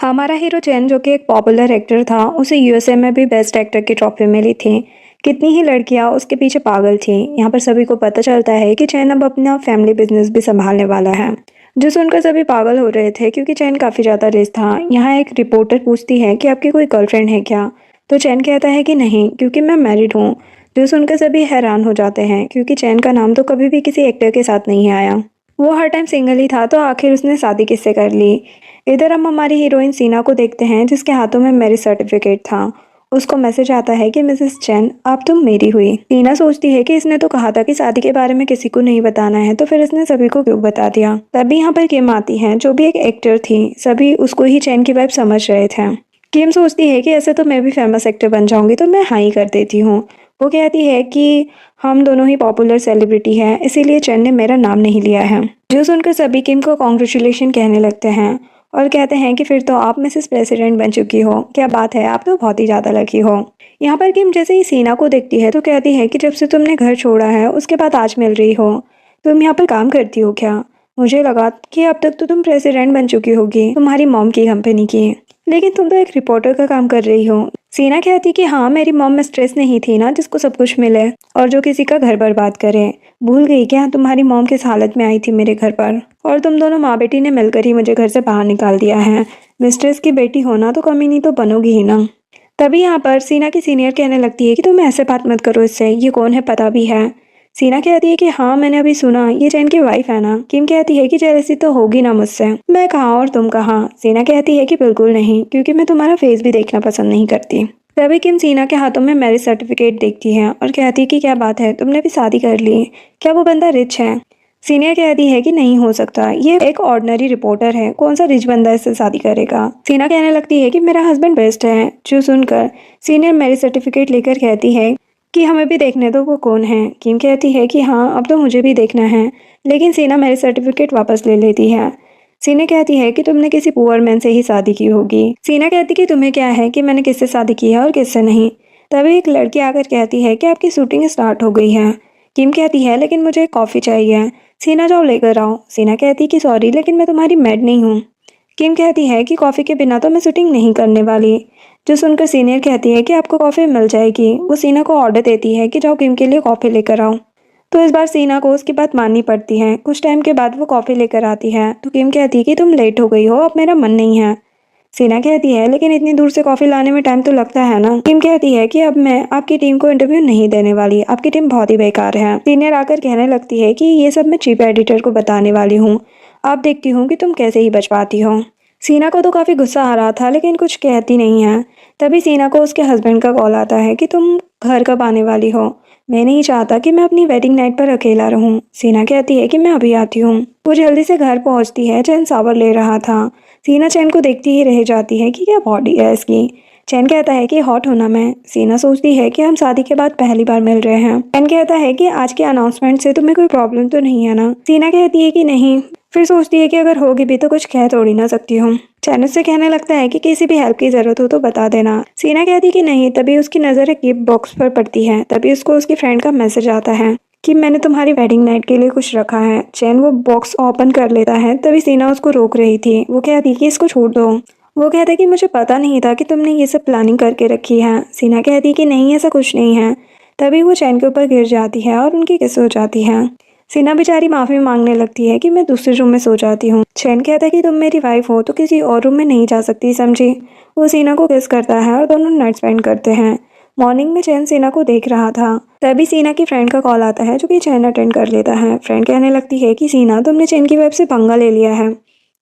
हमारा हीरो चैन जो कि एक पॉपुलर एक्टर था, उसे यूएसए में भी बेस्ट एक्टर की ट्रॉफी मिली थी। कितनी ही लड़कियां उसके पीछे पागल थी। यहाँ पर सभी को पता चलता है कि चैन अब अपना फैमिली बिजनेस भी संभालने वाला है, जो सुनकर सभी पागल हो रहे थे क्योंकि चैन काफ़ी ज़्यादा रिच था। यहाँ एक रिपोर्टर पूछती है कि आपकी कोई गर्लफ्रेंड है क्या, तो चैन कहता है कि नहीं, क्योंकि मैं मैरिड हूँ। जो सुनकर सभी हैरान हो जाते हैं क्योंकि चैन का नाम तो कभी भी किसी एक्टर के साथ नहीं आया। वो हर टाइम सिंगल ही था, तो आखिर उसने शादी किससे कर ली। इधर हम हमारी हीरोइन सीना को देखते हैं, जिसके हाथों में मैरिज सर्टिफिकेट था। उसको मैसेज आता है कि मिसेस चैन, अब तुम मेरी हुई। सीना सोचती है कि इसने तो कहा था कि शादी के बारे में किसी को नहीं बताना है, तो फिर इसने सभी को क्यों बता दिया। तभी यहाँ पर किम आती है, जो भी एक एक्टर थी। सभी उसको ही चैन की वाइब समझ रहे थे। किम सोचती है कि ऐसे तो मैं भी फेमस एक्टर बन जाऊंगी, तो मैं हाँ ही कर देती हूँ। वो कहती है कि हम दोनों ही पॉपुलर सेलिब्रिटी हैं, इसीलिए चैन ने मेरा नाम नहीं लिया है। जो सुनकर सभी किम को कॉन्ग्रेचुलेशन कहने लगते हैं और कहते हैं कि फिर तो आप मिसेस प्रेसिडेंट बन चुकी हो, क्या बात है, आप तो बहुत ही ज़्यादा लकी हो। यहाँ पर किम जैसे ही सीना को देखती है तो कहती है कि जब से तुमने घर छोड़ा है उसके बाद आज मिल रही हो। तुम यहाँ पर काम करती हो क्या? मुझे लगा कि अब तक तो तुम प्रेसिडेंट बन चुकी होगी तुम्हारी मॉम की कंपनी की, लेकिन तुम तो एक रिपोर्टर का काम कर रही हो। सीना कहती कि हाँ, मेरी मॉम में स्ट्रेस नहीं थी ना, जिसको सब कुछ मिले और जो किसी का घर बर्बाद करे। भूल गई क्या तुम्हारी मॉम किस हालत में आई थी मेरे घर पर, और तुम दोनों माँ बेटी ने मिलकर ही मुझे घर से बाहर निकाल दिया है। मिस्ट्रेस की बेटी होना तो कमीनी तो बनोगी ही ना। तभी यहाँ पर सीना की सीनियर कहने लगती है कि तुम ऐसे बात मत करो इससे, ये कौन है पता भी है? सीना कहती है कि हाँ, मैंने अभी सुना, ये चैन की वाइफ है ना। किम कहती है कि जेलसी तो होगी ना मुझसे। मैं कहाँ और तुम कहाँ। सीना कहती है कि बिल्कुल नहीं, क्योंकि मैं तुम्हारा फेस भी देखना पसंद नहीं करती। तभी किम सीना के हाथों में मैरिज सर्टिफिकेट देखती है और कहती है कि क्या बात है, तुमने भी शादी कर ली? क्या वो बंदा रिच है? सीनियर कहती है कि नहीं हो सकता, ये एक ऑर्डिनरी रिपोर्टर है, कौन सा रिच बंदा इससे शादी करेगा। सीना कहने लगती है कि मेरा हस्बैंड बेस्ट है। जो सुनकर सीनियर मैरिज सर्टिफिकेट लेकर कहती है कि हमें भी देखने दो वो कौन है। किम कहती है कि हाँ, अब तो मुझे भी देखना है, लेकिन सीना मैरिज सर्टिफिकेट वापस ले लेती है। सीना कहती है कि तुमने किसी पुअर मैन से ही शादी की होगी। सीना कहती कि तुम्हें क्या है कि मैंने किससे शादी की है और किससे नहीं। तभी एक लड़की आकर कहती है कि आपकी शूटिंग स्टार्ट हो गई है। किम कहती है लेकिन मुझे एक कॉफ़ी चाहिए। सीना जाओ लेकर आओ। सीना कहती कि सॉरी, लेकिन मैं तुम्हारी मेड नहीं हूँ। किम कहती है कि कॉफ़ी के बिना तो मैं शूटिंग नहीं करने वाली। जो सुनकर सीनियर कहती है कि आपको कॉफ़ी मिल जाएगी। वो सीना को ऑर्डर देती है कि जाओ किम के लिए कॉफ़ी लेकर आओ। तो इस बार सीना को उसकी बात माननी पड़ती है। कुछ टाइम के बाद वो कॉफ़ी लेकर आती है तो किम कहती है कि तुम लेट हो गई हो, अब मेरा मन नहीं है। सीना कहती है लेकिन इतनी दूर से कॉफ़ी लाने में टाइम तो लगता है ना। किम कहती है कि अब मैं आपकी टीम को इंटरव्यू नहीं देने वाली, आपकी टीम बहुत ही बेकार है। सीनियर आकर कहने लगती है कि ये सब मैं चीफ एडिटर को बताने वाली हूँ, अब देखती हूँ कि तुम कैसे ही बच पाती हो। सीना को तो काफ़ी गुस्सा आ रहा था, लेकिन कुछ कहती नहीं है। तभी सीना को उसके हस्बैंड का कॉल आता है कि तुम घर कब आने वाली हो? मैं नहीं चाहता कि मैं अपनी वेडिंग नाइट पर अकेला रहूं। सीना कहती है कि मैं अभी आती हूँ। वो जल्दी से घर पहुंचती है। चैन शावर ले रहा था। सीना चैन को देखती ही रह जाती है कि क्या बॉडी है इसकी। चैन कहता है कि हॉट होना मैं। सीना सोचती है कि हम शादी के बाद पहली बार मिल रहे हैं। चैन कहता है कि आज के अनाउंसमेंट से तुम्हें कोई प्रॉब्लम तो नहीं है ना। सीना कहती है कि नहीं, फिर सोचती है कि अगर होगी भी तो कुछ कह थोड़ी ना सकती हूँ। चैन उससे कहने लगता है कि किसी भी हेल्प की जरूरत हो तो बता देना। सीना कहती कि नहीं। तभी उसकी नज़र एक गिफ्ट बॉक्स पर पड़ती है। तभी उसको उसकी फ्रेंड का मैसेज आता है कि मैंने तुम्हारी वेडिंग नाइट के लिए कुछ रखा है। चैन वो बॉक्स ओपन कर लेता है। तभी सीना उसको रोक रही थी। वो कहती कि इसको छोड़ दो। वो कहता कि मुझे पता नहीं था कि तुमने ये सब प्लानिंग करके रखी है। सीना कहती कि नहीं, ऐसा कुछ नहीं है। तभी वो चैन के ऊपर गिर जाती है और उनकी किस हो जाती है। सीना बेचारी माफ़ी मांगने लगती है कि मैं दूसरे रूम में सो जाती हूँ। चैन कहता है कि तुम मेरी वाइफ हो तो किसी और रूम में नहीं जा सकती, समझी। वो सीना को किस करता है और दोनों नाइट स्पेंड करते हैं। मॉर्निंग में चैन सीना को देख रहा था। तभी सीना की फ्रेंड का कॉल आता है, जो कि चैन अटेंड कर लेता है। फ्रेंड कहने लगती है कि सीना, तुमने चैन की वाइफ से पंगा ले लिया है।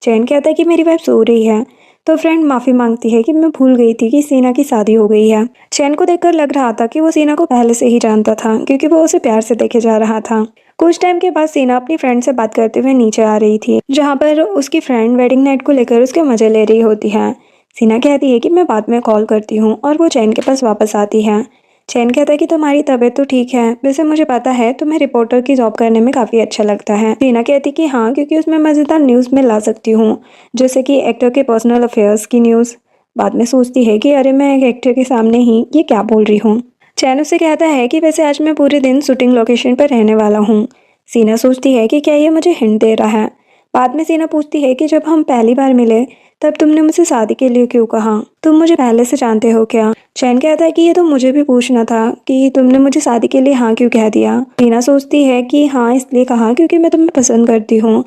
चैन कहता है कि मेरी वाइफ सो रही है। तो फ्रेंड माफ़ी मांगती है कि मैं भूल गई थी कि सीना की शादी हो गई है। चैन को देखकर लग रहा था कि वो सीना को पहले से ही जानता था, क्योंकि वो उसे प्यार से देखे जा रहा था। कुछ टाइम के बाद सीना अपनी फ्रेंड से बात करते हुए नीचे आ रही थी, जहाँ पर उसकी फ्रेंड वेडिंग नाइट को लेकर उसके मजे ले रही होती है। सीना कहती है कि मैं बाद में कॉल करती हूँ और वो चैन के पास वापस आती है। चैन कहता है कि तुम्हारी तबीयत तो ठीक है, वैसे मुझे पता है तुम्हें रिपोर्टर की जॉब करने में काफ़ी अच्छा लगता है। सीना कहती कि हाँ, क्योंकि उसमें मज़ेदार न्यूज़ में ला सकती हूँ, जैसे कि एक्टर के पर्सनल अफेयर्स की न्यूज़। बाद में सोचती है कि अरे, मैं एक एक्टर के सामने ही ये क्या बोल रही हूँ। चैन उससे कहता है कि वैसे आज मैं पूरे दिन शूटिंग लोकेशन पर रहने वाला हूँ। सीना सोचती है कि क्या ये मुझे हिंट दे रहा है। बाद में सीना पूछती है कि जब हम पहली बार मिले तब तुमने मुझसे शादी के लिए क्यों कहा? तुम मुझे पहले से जानते हो क्या? चैन कहता है कि ये तो मुझे भी पूछना था कि तुमने मुझे शादी के लिए हाँ क्यों कह दिया। रीना सोचती है कि हाँ इसलिए कहा क्योंकि मैं तुम्हें पसंद करती हूँ,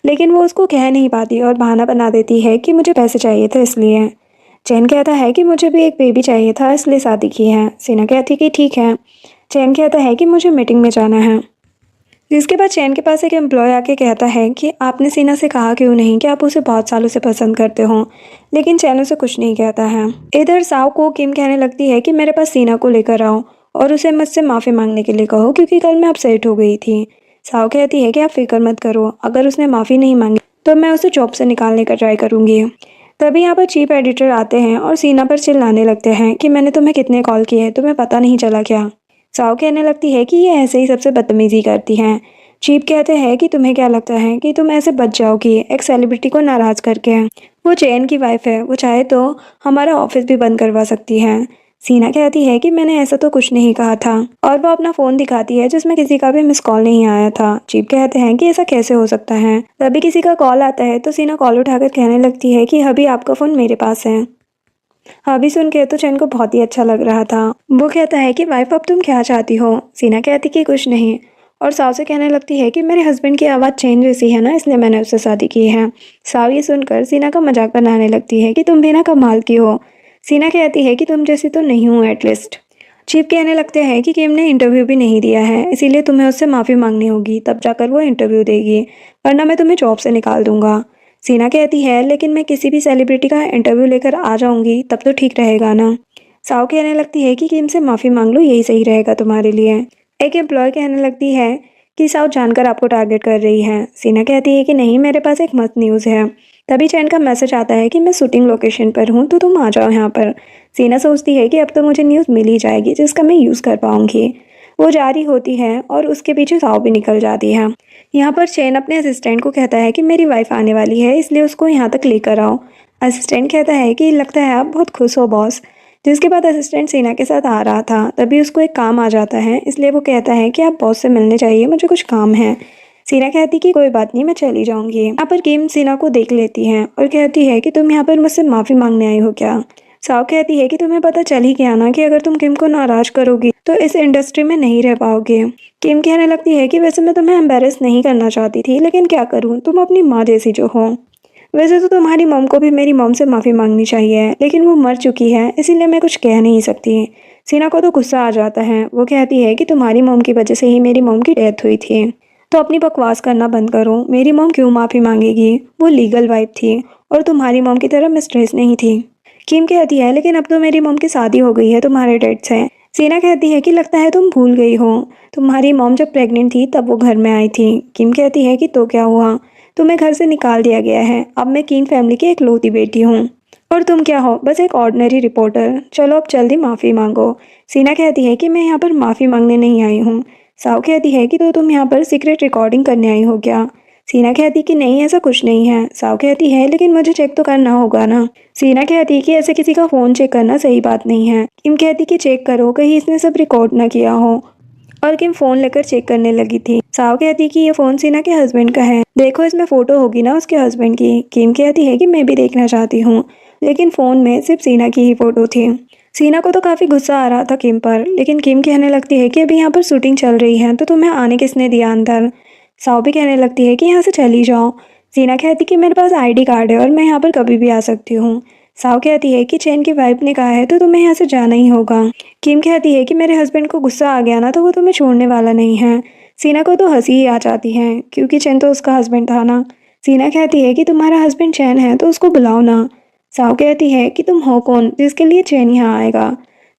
लेकिन वो उसको कह नहीं पाती और बहाना बना देती है कि मुझे पैसे चाहिए थे इसलिए। चैन कहता है कि मुझे भी एक बेबी चाहिए था इसलिए शादी की है। सीना कहती कि ठीक है। चैन कहता है कि मुझे मीटिंग में जाना है। जिसके बाद चैन के पास एक एम्प्लॉय आके कहता है कि आपने सीना से कहा क्यों नहीं कि आप उसे बहुत सालों से पसंद करते हो, लेकिन चैन उसे कुछ नहीं कहता है। इधर साव को किम कहने लगती है कि मेरे पास सीना को लेकर आओ और उसे मुझसे माफ़ी मांगने के लिए कहो क्योंकि कल मैं अपसेट हो गई थी। साव कहती है कि आप फिक्र मत करो, अगर उसने माफ़ी नहीं मांगी तो मैं उसे जॉब से निकालने का ट्राई करूँगी। तभी यहाँ पर चीफ एडिटर आते हैं और सीना पर चिल्लाने लगते हैं कि मैंने तुम्हें कितने कॉल किए, तुम्हें पता नहीं चला क्या? साव कहने लगती है कि ये ऐसे ही सबसे बदतमीजी करती हैं। चीफ कहते हैं कि तुम्हें क्या लगता है कि तुम ऐसे बच जाओगी एक सेलिब्रिटी को नाराज़ करके? वो चैन की वाइफ है, वो चाहे तो हमारा ऑफिस भी बंद करवा सकती है। सीना कहती है कि मैंने ऐसा तो कुछ नहीं कहा था और वो अपना फ़ोन दिखाती है जिसमें किसी का भी मिस कॉल नहीं आया था। चीफ कहते हैं कि ऐसा कैसे हो सकता है। तभी किसी का कॉल आता है तो सीना कॉल उठाकर कहने लगती है कि अभी आपका फ़ोन मेरे पास है। अभी सुन के तो चैन को बहुत ही अच्छा लग रहा था। वो कहता है कि वाइफ अब तुम क्या चाहती हो? सीना कहती कि कुछ नहीं और साव से कहने लगती है कि मेरे हस्बैंड की आवाज़ चैन जैसी है ना, इसलिए मैंने उससे शादी की है। साव ये सुनकर सीना का मजाक बनाने लगती है कि तुम भी ना कमाल की हो। सीना कहती है कि तुम जैसी तो नहीं हूँ एटलीस्ट। चीफ कहने लगते हैं कि किम ने इंटरव्यू भी नहीं दिया है, इसीलिए तुम्हें उससे माफ़ी मांगनी होगी, तब जाकर वो इंटरव्यू देगी, वरना मैं तुम्हें जॉब से निकाल दूंगा। सीना कहती है लेकिन मैं किसी भी सेलिब्रिटी का इंटरव्यू लेकर आ जाऊंगी तब तो ठीक रहेगा ना। साव कहने लगती है कि किम से माफ़ी मांग लो, यही सही रहेगा तुम्हारे लिए। एक एम्प्लॉय कहने लगती है कि साव जानकर आपको टारगेट कर रही है। सीना कहती है कि नहीं, मेरे पास एक मस्त न्यूज़ है। तभी चैन का मैसेज आता है कि मैं शूटिंग लोकेशन पर हूँ तो तुम आ जाओ यहाँ पर। सीना सोचती है कि अब तो मुझे न्यूज़ मिल ही जाएगी जिसका मैं यूज़ कर पाऊंगी। वो जारी होती है और उसके पीछे साव भी निकल जाती है। यहाँ पर चैन अपने असिस्टेंट को कहता है कि मेरी वाइफ आने वाली है इसलिए उसको यहाँ तक लेकर आओ। असिस्टेंट कहता है कि लगता है आप बहुत खुश हो बॉस। जिसके बाद असिस्टेंट सीना के साथ आ रहा था तभी उसको एक काम आ जाता है, इसलिए वो कहता है कि आप बॉस से मिलने चाहिए, मुझे कुछ काम है। सीना कहती कि कोई बात नहीं, मैं चली जाऊंगी। यहाँ पर किम सीना को देख लेती है और कहती है कि तुम यहाँ पर मुझसे माफ़ी मांगने आई हो क्या? साव कहती है कि तुम्हें पता चल ही गया ना कि अगर तुम किम को नाराज करोगी तो इस इंडस्ट्री में नहीं रह पाओगे। किम कहने लगती है कि वैसे मैं तुम्हें एम्बेरस नहीं करना चाहती थी, लेकिन क्या करूँ, तुम अपनी माँ जैसी जो हो। वैसे तो तुम्हारी मॉम को भी मेरी मॉम से माफ़ी मांगनी चाहिए, लेकिन वो मर चुकी है इसीलिए मैं कुछ कह नहीं सकती। सीना को तो गुस्सा आ जाता है। वो कहती है कि तुम्हारी मॉम की वजह से ही मेरी मॉम की डेथ हुई थी, तो अपनी बकवास करना बंद करो। मेरी मॉम क्यों माफ़ी मांगेगी, वो लीगल वाइफ थी और तुम्हारी मॉम की तरह मिस्ट्रेस नहीं थी। किम कहती है लेकिन अब तो मेरी मॉम की शादी हो गई है तुम्हारे डैड से। सीना कहती है कि लगता है तुम भूल गई हो, तुम्हारी मॉम जब प्रेग्नेंट थी तब वो घर में आई थी। किम कहती है कि तो क्या हुआ, तुम्हें घर से निकाल दिया गया है, अब मैं किंग फैमिली की इकलौती बेटी हूँ और तुम क्या हो, बस एक ऑर्डिनरी रिपोर्टर। चलो अब जल्दी माफ़ी मांगो। सीना कहती है कि मैं यहाँ पर माफ़ी मांगने नहीं आई हूँ। साव कहती है कि तो तुम यहाँ पर सीक्रेट रिकॉर्डिंग करने आई हो क्या? सीना कहती कि नहीं, ऐसा कुछ नहीं है। साव कहती है लेकिन मुझे चेक तो करना होगा ना। सीना कहती कि ऐसे किसी का फ़ोन चेक करना सही बात नहीं है। किम कहती कि चेक करो, कहीं इसने सब रिकॉर्ड ना किया हो। और किम फ़ोन लेकर चेक करने लगी थी। साव कहती कि ये फ़ोन सीना के हस्बैंड का है, देखो इसमें फ़ोटो होगी ना उसके हस्बैंड की। किम कहती है कि मैं भी देखना चाहती हूँ, लेकिन फ़ोन में सिर्फ सीना की ही फ़ोटो थी। सीना को तो काफ़ी गुस्सा आ रहा था किम पर, लेकिन किम कहने लगती है कि अभी यहाँ पर शूटिंग चल रही है तो तुम्हें आने किसने दिया अंदर? साव भी कहने लगती है कि यहाँ से चली जाओ। सीना कहती कि मेरे पास आईडी कार्ड है और मैं यहाँ पर कभी भी आ सकती हूँ। साव कहती है कि चैन की वाइफ ने कहा है तो तुम्हें यहाँ से जाना ही होगा। किम कहती है कि मेरे हस्बैंड को गुस्सा आ गया ना तो वो तुम्हें छोड़ने वाला नहीं है। सीना को तो हंसी ही आ जाती है क्योंकि चैन तो उसका हस्बैंड था ना। सीना कहती है कि तुम्हारा हस्बैंड चैन है तो उसको बुलाओ ना। साव कहती है कि तुम हो कौन जिसके लिए चैन यहाँ आएगा?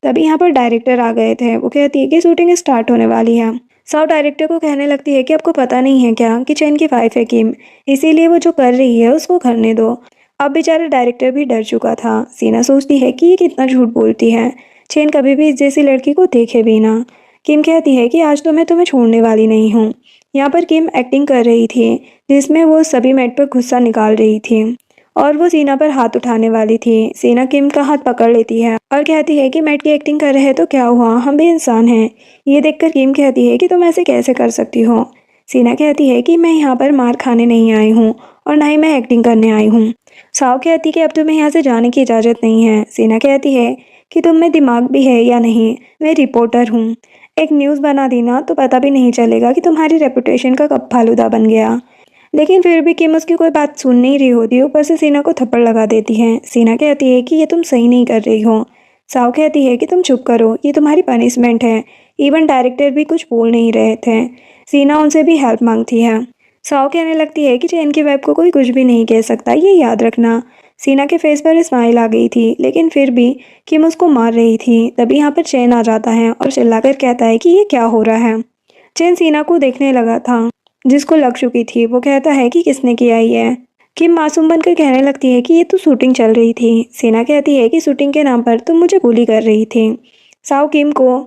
तभी यहाँ पर डायरेक्टर आ गए थे। वो कहती है कि शूटिंग स्टार्ट होने वाली है। साव डायरेक्टर को कहने लगती है कि आपको पता नहीं है क्या कि चैन की वाइफ है किम, इसीलिए वो जो कर रही है उसको करने दो। अब बेचारा डायरेक्टर भी डर चुका था। सीना सोचती है कि ये कितना झूठ बोलती है, चैन कभी भी इस जैसी लड़की को देखे भी ना। किम कहती है कि आज तो मैं तुम्हें छोड़ने वाली नहीं हूँ। यहाँ पर किम एक्टिंग कर रही थी जिसमें वो सभी मैट पर गुस्सा निकाल रही थी और वो सीना पर हाथ उठाने वाली थी। सीना किम का हाथ पकड़ लेती है और कहती है कि मैट की एक्टिंग कर रहे हैं तो क्या हुआ, हम भी इंसान हैं। ये देखकर किम कहती है कि तुम ऐसे कैसे कर सकती हो। सीना कहती है कि मैं यहाँ पर मार खाने नहीं आई हूँ और ना ही मैं एक्टिंग करने आई हूँ। साव कहती कि अब तुम्हें यहाँ से जाने की इजाज़त नहीं है। सीना कहती है कि तुम में दिमाग भी है या नहीं, मैं रिपोर्टर हूँ। एक न्यूज़ बना दी ना तो पता भी नहीं चलेगा कि तुम्हारी रेपुटेशन का कब फालूदा बन गया। लेकिन फिर भी किम उसकी कोई बात सुन नहीं रही होती, ऊपर से सीना को थप्पड़ लगा देती है। सीना कहती है कि ये तुम सही नहीं कर रही हो। साव कहती है कि तुम चुप करो, ये तुम्हारी पनिशमेंट है। इवन डायरेक्टर भी कुछ बोल नहीं रहे थे। सीना उनसे भी हेल्प मांगती है। साव कहने लगती है कि चैन की वाइफ को कोई कुछ भी नहीं कह सकता, ये याद रखना। सीना के फेस पर स्माइल आ गई थी, लेकिन फिर भी किम उसको मार रही थी। तभी यहाँ पर चैन आ जाता है और चिल्लाकर कहता है कि ये क्या हो रहा है। चैन सीना को देखने लगा था, जिसको लग चुकी थी। वो कहता है कि किसने किया ये। किम मासूम बनकर कहने लगती है कि ये तो शूटिंग चल रही थी। सीना कहती है कि शूटिंग के नाम पर तुम मुझे बुली कर रही थी। साव किम को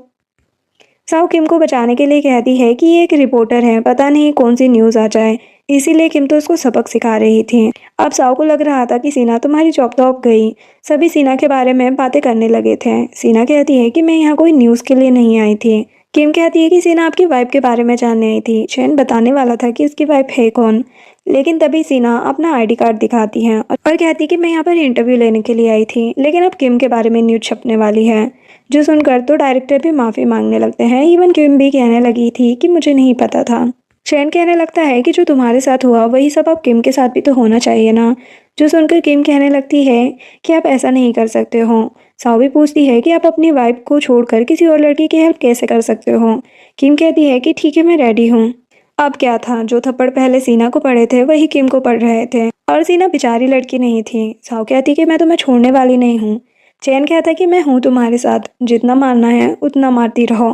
साव किम को बचाने के लिए कहती है कि ये एक रिपोर्टर है, पता नहीं कौन सी न्यूज़ आ जाए, इसीलिए किम तो उसको सबक सिखा रही थी। अब साव को लग रहा था कि सीना तुम्हारी जॉब तो अब गई। सभी सीना के बारे में बातें करने लगे थे। सीना कहती है कि मैं यहाँ कोई न्यूज़ के लिए नहीं आई थी। किम कहती है कि सीना आपकी वाइफ के बारे में जानने आई थी। चैन बताने वाला था कि उसकी वाइफ है कौन, लेकिन तभी सीना अपना आईडी कार्ड दिखाती है और कहती है कि मैं यहाँ पर इंटरव्यू लेने के लिए आई थी। लेकिन अब किम के बारे में न्यूज़ छपने वाली है, जो सुनकर तो डायरेक्टर भी माफ़ी मांगने लगते हैं। इवन किम भी कहने लगी थी कि मुझे नहीं पता था। चैन कहने लगता है कि जो तुम्हारे साथ हुआ वही सब अब किम के साथ भी तो होना चाहिए ना। जो सुनकर किम कहने लगती है कि आप ऐसा नहीं कर सकते हो। साव भी पूछती है कि आप अपनी वाइफ को छोड़कर किसी और लड़की की हेल्प कैसे कर सकते हो। किम कहती है कि ठीक है, मैं रेडी हूँ। अब क्या था, जो थप्पड़ पहले सीना को पड़े थे वही किम को पड़ रहे थे, और सीना बेचारी लड़की नहीं थी। साव कहती कि मैं तुम्हें छोड़ने वाली नहीं हूँ। चैन कहता है कि मैं हूँ तुम्हारे साथ, जितना मारना है उतना मारती रहो।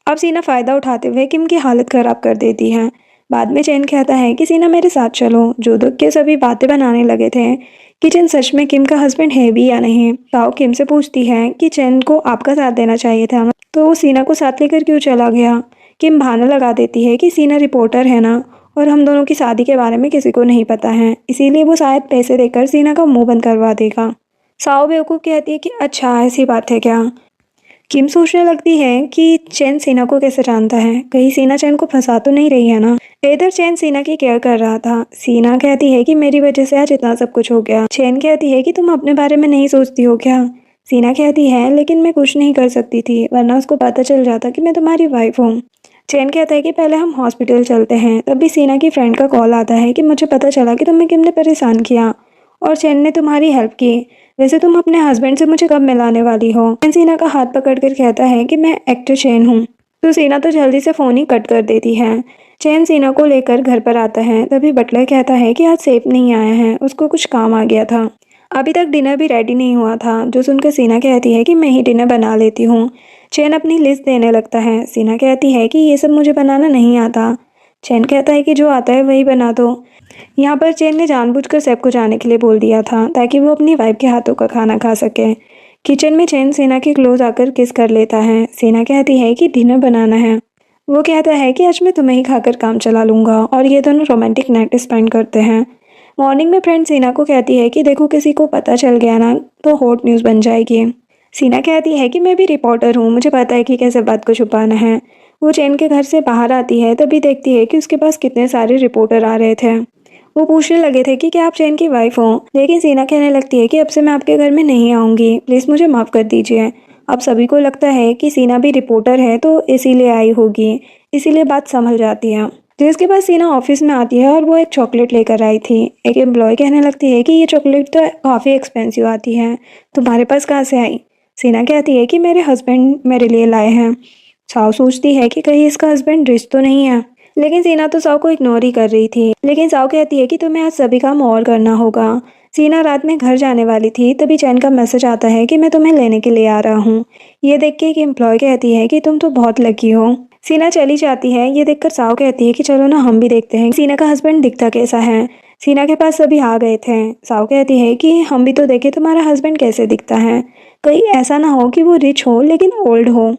अब सीना फ़ायदा उठाते हुए किम की हालत ख़राब कर देती है। बाद में चैन कहता है कि सीना मेरे साथ चलो। जो दुख के सभी बातें बनाने लगे थे कि चैन सच में किम का हस्बैंड है भी या नहीं। ताओ किम से पूछती है कि चैन को आपका साथ देना चाहिए था, तो वो सीना को साथ लेकर क्यों चला गया। किम बहाना लगा देती है कि सीना रिपोर्टर है ना, और हम दोनों की शादी के बारे में किसी को नहीं पता है, इसीलिए वो शायद पैसे देकर सीना का मुंह बंद करवा देगा। साओ बेवकूफ़ कहती है कि अच्छा ऐसी बात है क्या। किम सोचने लगती है कि चैन सीना को कैसे जानता है, कहीं सीना चैन को फंसा तो नहीं रही है ना। इधर चैन सीना की केयर कर रहा था। सीना कहती है कि मेरी वजह से आज इतना सब कुछ हो गया। चैन कहती है कि तुम अपने बारे में नहीं सोचती हो क्या। सीना कहती है लेकिन मैं कुछ नहीं कर सकती थी, वरना उसको पता चल जाता कि मैं तुम्हारी वाइफ हूँ। चैन कहता है कि पहले हम हॉस्पिटल चलते हैं। तभी सीना की फ्रेंड का कॉल आता है कि मुझे पता चला कि तुम्हें किम ने परेशान किया और चैन ने तुम्हारी हेल्प की। वैसे तुम अपने हस्बैंड से मुझे कब मिलाने वाली हो। चैन सीना का हाथ पकड़कर कहता है कि मैं एक्टर चैन हूँ। तो सीना तो जल्दी से फ़ोन ही कट कर देती है। चैन सीना को लेकर घर पर आता है। तभी बटलर कहता है कि आज सेफ नहीं आया है, उसको कुछ काम आ गया था। अभी तक डिनर भी रेडी नहीं हुआ था, जो सुनकर सीना कहती है कि मैं ही डिनर बना लेती हूँ। चैन अपनी लिस्ट देने लगता है। सीना कहती है कि ये सब मुझे बनाना नहीं आता। चैन कहता है कि जो आता है वही बना दो। यहाँ पर चैन ने जानबूझकर सेफ को जाने के लिए बोल दिया था, ताकि वो अपनी वाइफ के हाथों का खाना खा सके। किचन में चैन सीना के क्लोज आकर किस कर लेता है। सीना कहती है कि डिनर बनाना है। वो कहता है कि आज मैं तुम्हें ही खाकर काम चला लूँगा, और ये दोनों रोमांटिक नाइट स्पेंड करते हैं। मॉर्निंग में फ्रेंड सीना को कहती है कि देखो किसी को पता चल गया ना तो हॉट न्यूज़ बन जाएगी। सीना कहती है कि मैं भी रिपोर्टर हूँ, मुझे पता है कि कैसे बात को छुपाना है। वो चैन के घर से बाहर आती है, तभी देखती है कि उसके पास कितने सारे रिपोर्टर आ रहे थे। वो पूछने लगे थे कि क्या आप चैन की वाइफ हो, लेकिन सीना कहने लगती है कि अब से मैं आपके घर में नहीं आऊँगी, प्लीज़ मुझे माफ़ कर दीजिए। अब सभी को लगता है कि सीना भी रिपोर्टर है तो इसीलिए आई होगी, इसीलिए बात संभल जाती है। जिसके बाद सीना ऑफिस में आती है और वो एक चॉकलेट लेकर आई थी। एक एम्प्लॉय कहने लगती है कि ये चॉकलेट तो काफ़ी एक्सपेंसिव आती है, तुम्हारे पास कहाँ से आई। सीना कहती है कि मेरे हस्बैंड मेरे लिए लाए हैं। साव सोचती है कि कहीं इसका हस्बैंड रिच तो नहीं है, लेकिन सीना तो साव को इग्नोर ही कर रही थी। लेकिन साव कहती है कि तुम्हें आज सभी काम और करना होगा। सीना रात में घर जाने वाली थी, तभी चैन का मैसेज आता है कि मैं तुम्हें लेने के लिए आ रहा हूँ। ये देख के एक एम्प्लॉय कहती है कि तुम तो बहुत लकी हो। सीना चली जाती है। ये देखकर साव कहती है कि चलो ना हम भी देखते हैं सीना का हस्बैंड दिखता कैसा है। सीना के पास सभी आ गए थे। साव कहती है कि हम भी तो देखें तुम्हारा हस्बैंड कैसे दिखता है, कहीं ऐसा ना हो कि वो रिच हो लेकिन ओल्ड हो।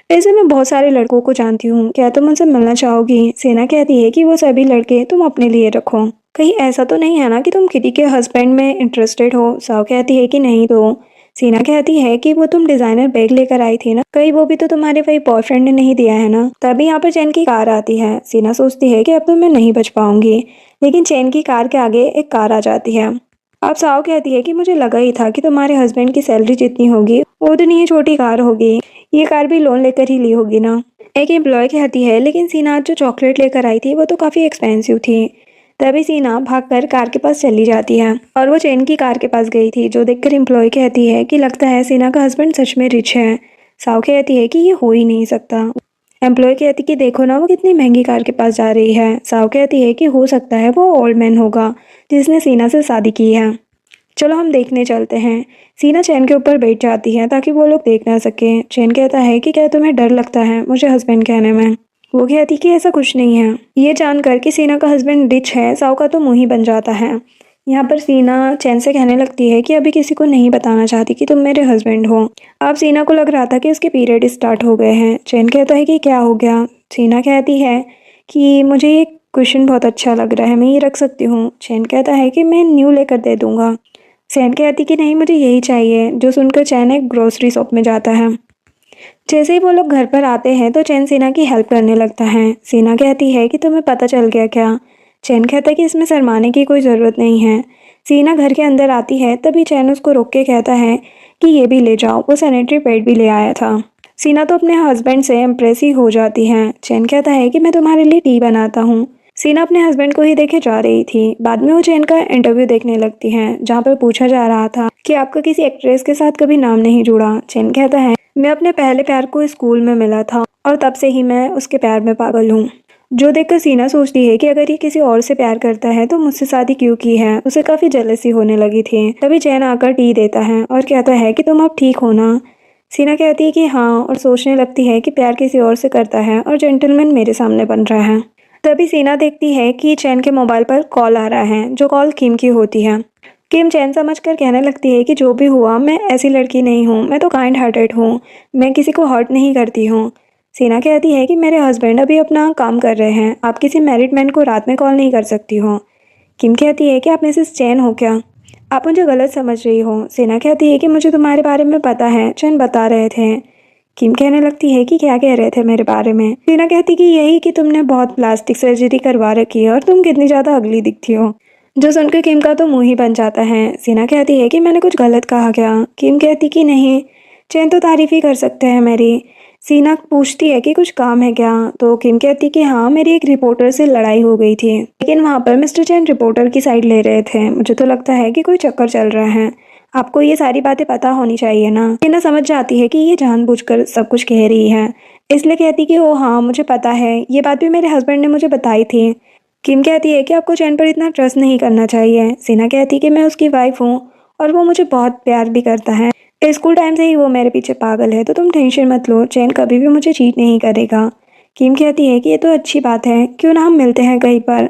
वैसे मैं बहुत सारे लड़कों को जानती हूँ, क्या तुम उनसे मिलना चाहोगी। सीना कहती है कि वो सभी लड़के तुम अपने लिए रखो, कहीं ऐसा तो नहीं है ना कि तुम किसी के हस्बैंड में इंटरेस्टेड हो। साव कहती है कि नहीं तो। सीना कहती है कि वो तुम डिजाइनर बैग लेकर आई थी ना, कहीं वो भी तो तुम्हारे वही बॉयफ्रेंड ने नहीं दिया है ना। तभी यहाँ पर चैन की कार आती है। सीना सोचती है कि अब तो मैं नहीं बच पाऊंगी, लेकिन चैन की कार के आगे एक कार आ जाती है। अब साव कहती है कि मुझे लगा ही था कि तुम्हारे हस्बैंड की सैलरी जितनी होगी वो उतनी ही छोटी कार होगी, ये कार भी लोन लेकर ही ली होगी ना। एक एम्प्लॉय कहती है लेकिन सीना आज जो चॉकलेट लेकर आई थी वो तो काफ़ी एक्सपेंसिव थी। तभी सीना भागकर कार के पास चली जाती है और वो चैन की कार के पास गई थी, जो देखकर एम्प्लॉय कहती है कि लगता है सीना का हस्बैंड सच में रिच है। साव कहती है कि ये हो ही नहीं सकता। एम्प्लॉय कहती कि देखो ना वो कितनी महंगी कार के पास जा रही है। साव कहती है कि हो सकता है वो ओल्ड मैन होगा जिसने सीना से शादी की है। चलो हम देखने चलते हैं। सीना चैन के ऊपर बैठ जाती है ताकि वो लोग देख ना सके। चैन कहता है कि क्या तुम्हें डर लगता है मुझे हस्बैंड कहने में। वो कहती कि ऐसा कुछ नहीं है। ये जानकर कि सीना का हस्बैंड रिच है, साव का तो मुंह ही बन जाता है। यहाँ पर सीना चैन से कहने लगती है कि अभी किसी को नहीं बताना चाहती कि तुम मेरे हस्बैंड हो। अब सीना को लग रहा था कि उसके पीरियड स्टार्ट हो गए हैं। चैन कहता है कि क्या हो गया। सीना कहती है कि मुझे ये क्वेश्चन बहुत अच्छा लग रहा है, मैं ये रख सकती हूँ। चैन कहता है कि मैं न्यू लेकर दे दूंगा। चैन कहती कि नहीं मुझे यही चाहिए। जो सुनकर चैन एक ग्रोसरी शॉप में जाता है। जैसे ही वो लोग घर पर आते हैं तो चैन सीना की हेल्प करने लगता है। सीना कहती है कि तुम्हें पता चल गया क्या। चैन कहता है कि इसमें शर्माने की कोई ज़रूरत नहीं है। सीना घर के अंदर आती है तभी चैन उसको रोक के कहता है कि ये भी ले जाओ, वो सैनिटरी पैड भी ले आया था। सीना तो अपने हस्बैंड से इम्प्रेस ही हो जाती है। चैन कहता है कि मैं तुम्हारे लिए टी बनाता हूँ। सीना अपने हस्बैंड को ही देखे जा रही थी। बाद में वो चैन का इंटरव्यू देखने लगती है जहाँ पर पूछा जा रहा था कि आपका किसी एक्ट्रेस के साथ कभी नाम नहीं जुड़ा। चैन कहता है मैं अपने पहले प्यार को स्कूल में मिला था और तब से ही मैं उसके प्यार में पागल हूँ। जो देखकर सीना सोचती है कि अगर ये किसी और से प्यार करता है तो मुझसे शादी क्यों की है। उसे काफ़ी जेलसी होने लगी थी। तभी चैन आकर टी देता है और कहता है कि तुम अब ठीक हो ना। सीना कहती है कि हाँ और सोचने लगती है कि प्यार किसी और से करता है और जेंटलमैन मेरे सामने बन रहा है। तभी सीना देखती है कि चैन के मोबाइल पर कॉल आ रहा है, जो कॉल किम की होती है। किम चैन समझकर कहने लगती है कि जो भी हुआ मैं ऐसी लड़की नहीं हूँ, मैं तो काइंड हार्टेड हूँ, मैं किसी को हर्ट नहीं करती हूँ। सीना कहती है कि मेरे हस्बैंड अभी अपना काम कर रहे हैं, आप किसी मैरिड मैन को रात में कॉल नहीं कर सकती हो। किम कहती है कि आप मिसेस चैन हो क्या, आप मुझे गलत समझ रही हो। सीना कहती है कि मुझे तुम्हारे बारे में पता है, चैन बता रहे थे। किम कहने लगती है कि क्या कह रहे थे मेरे बारे में। सीना कहती कि यही कि तुमने बहुत प्लास्टिक सर्जरी करवा रखी है और तुम कितनी ज़्यादा अगली दिखती हो। जो सुनकर किम का तो मुंह ही बन जाता है। सीना कहती है कि मैंने कुछ गलत कहा क्या। किम कहती कि नहीं, चैन तो तारीफ ही कर सकते हैं मेरी। सीना पूछती है कि कुछ काम है क्या, तो किम कहती कि हाँ मेरी एक रिपोर्टर से लड़ाई हो गई थी, लेकिन वहाँ पर मिस्टर चैन रिपोर्टर की साइड ले रहे थे। मुझे तो लगता है कि कोई चक्कर चल रहा है, आपको ये सारी बातें पता होनी चाहिए ना। सीना समझ जाती है कि ये जानबूझकर सब कुछ कह रही है, इसलिए कहती कि ओ हाँ मुझे पता है, ये बात भी मेरे हस्बैंड ने मुझे बताई थी। किम कहती है कि आपको चैन पर इतना ट्रस्ट नहीं करना चाहिए। सीना कहती है कि मैं उसकी वाइफ हूँ और वो मुझे बहुत प्यार भी करता है। स्कूल टाइम से ही वो मेरे पीछे पागल है, तो तुम टेंशन मत लो, चैन कभी भी मुझे चीट नहीं करेगा। किम कहती है कि ये तो अच्छी बात है, क्यों ना हम मिलते हैं कहीं पर।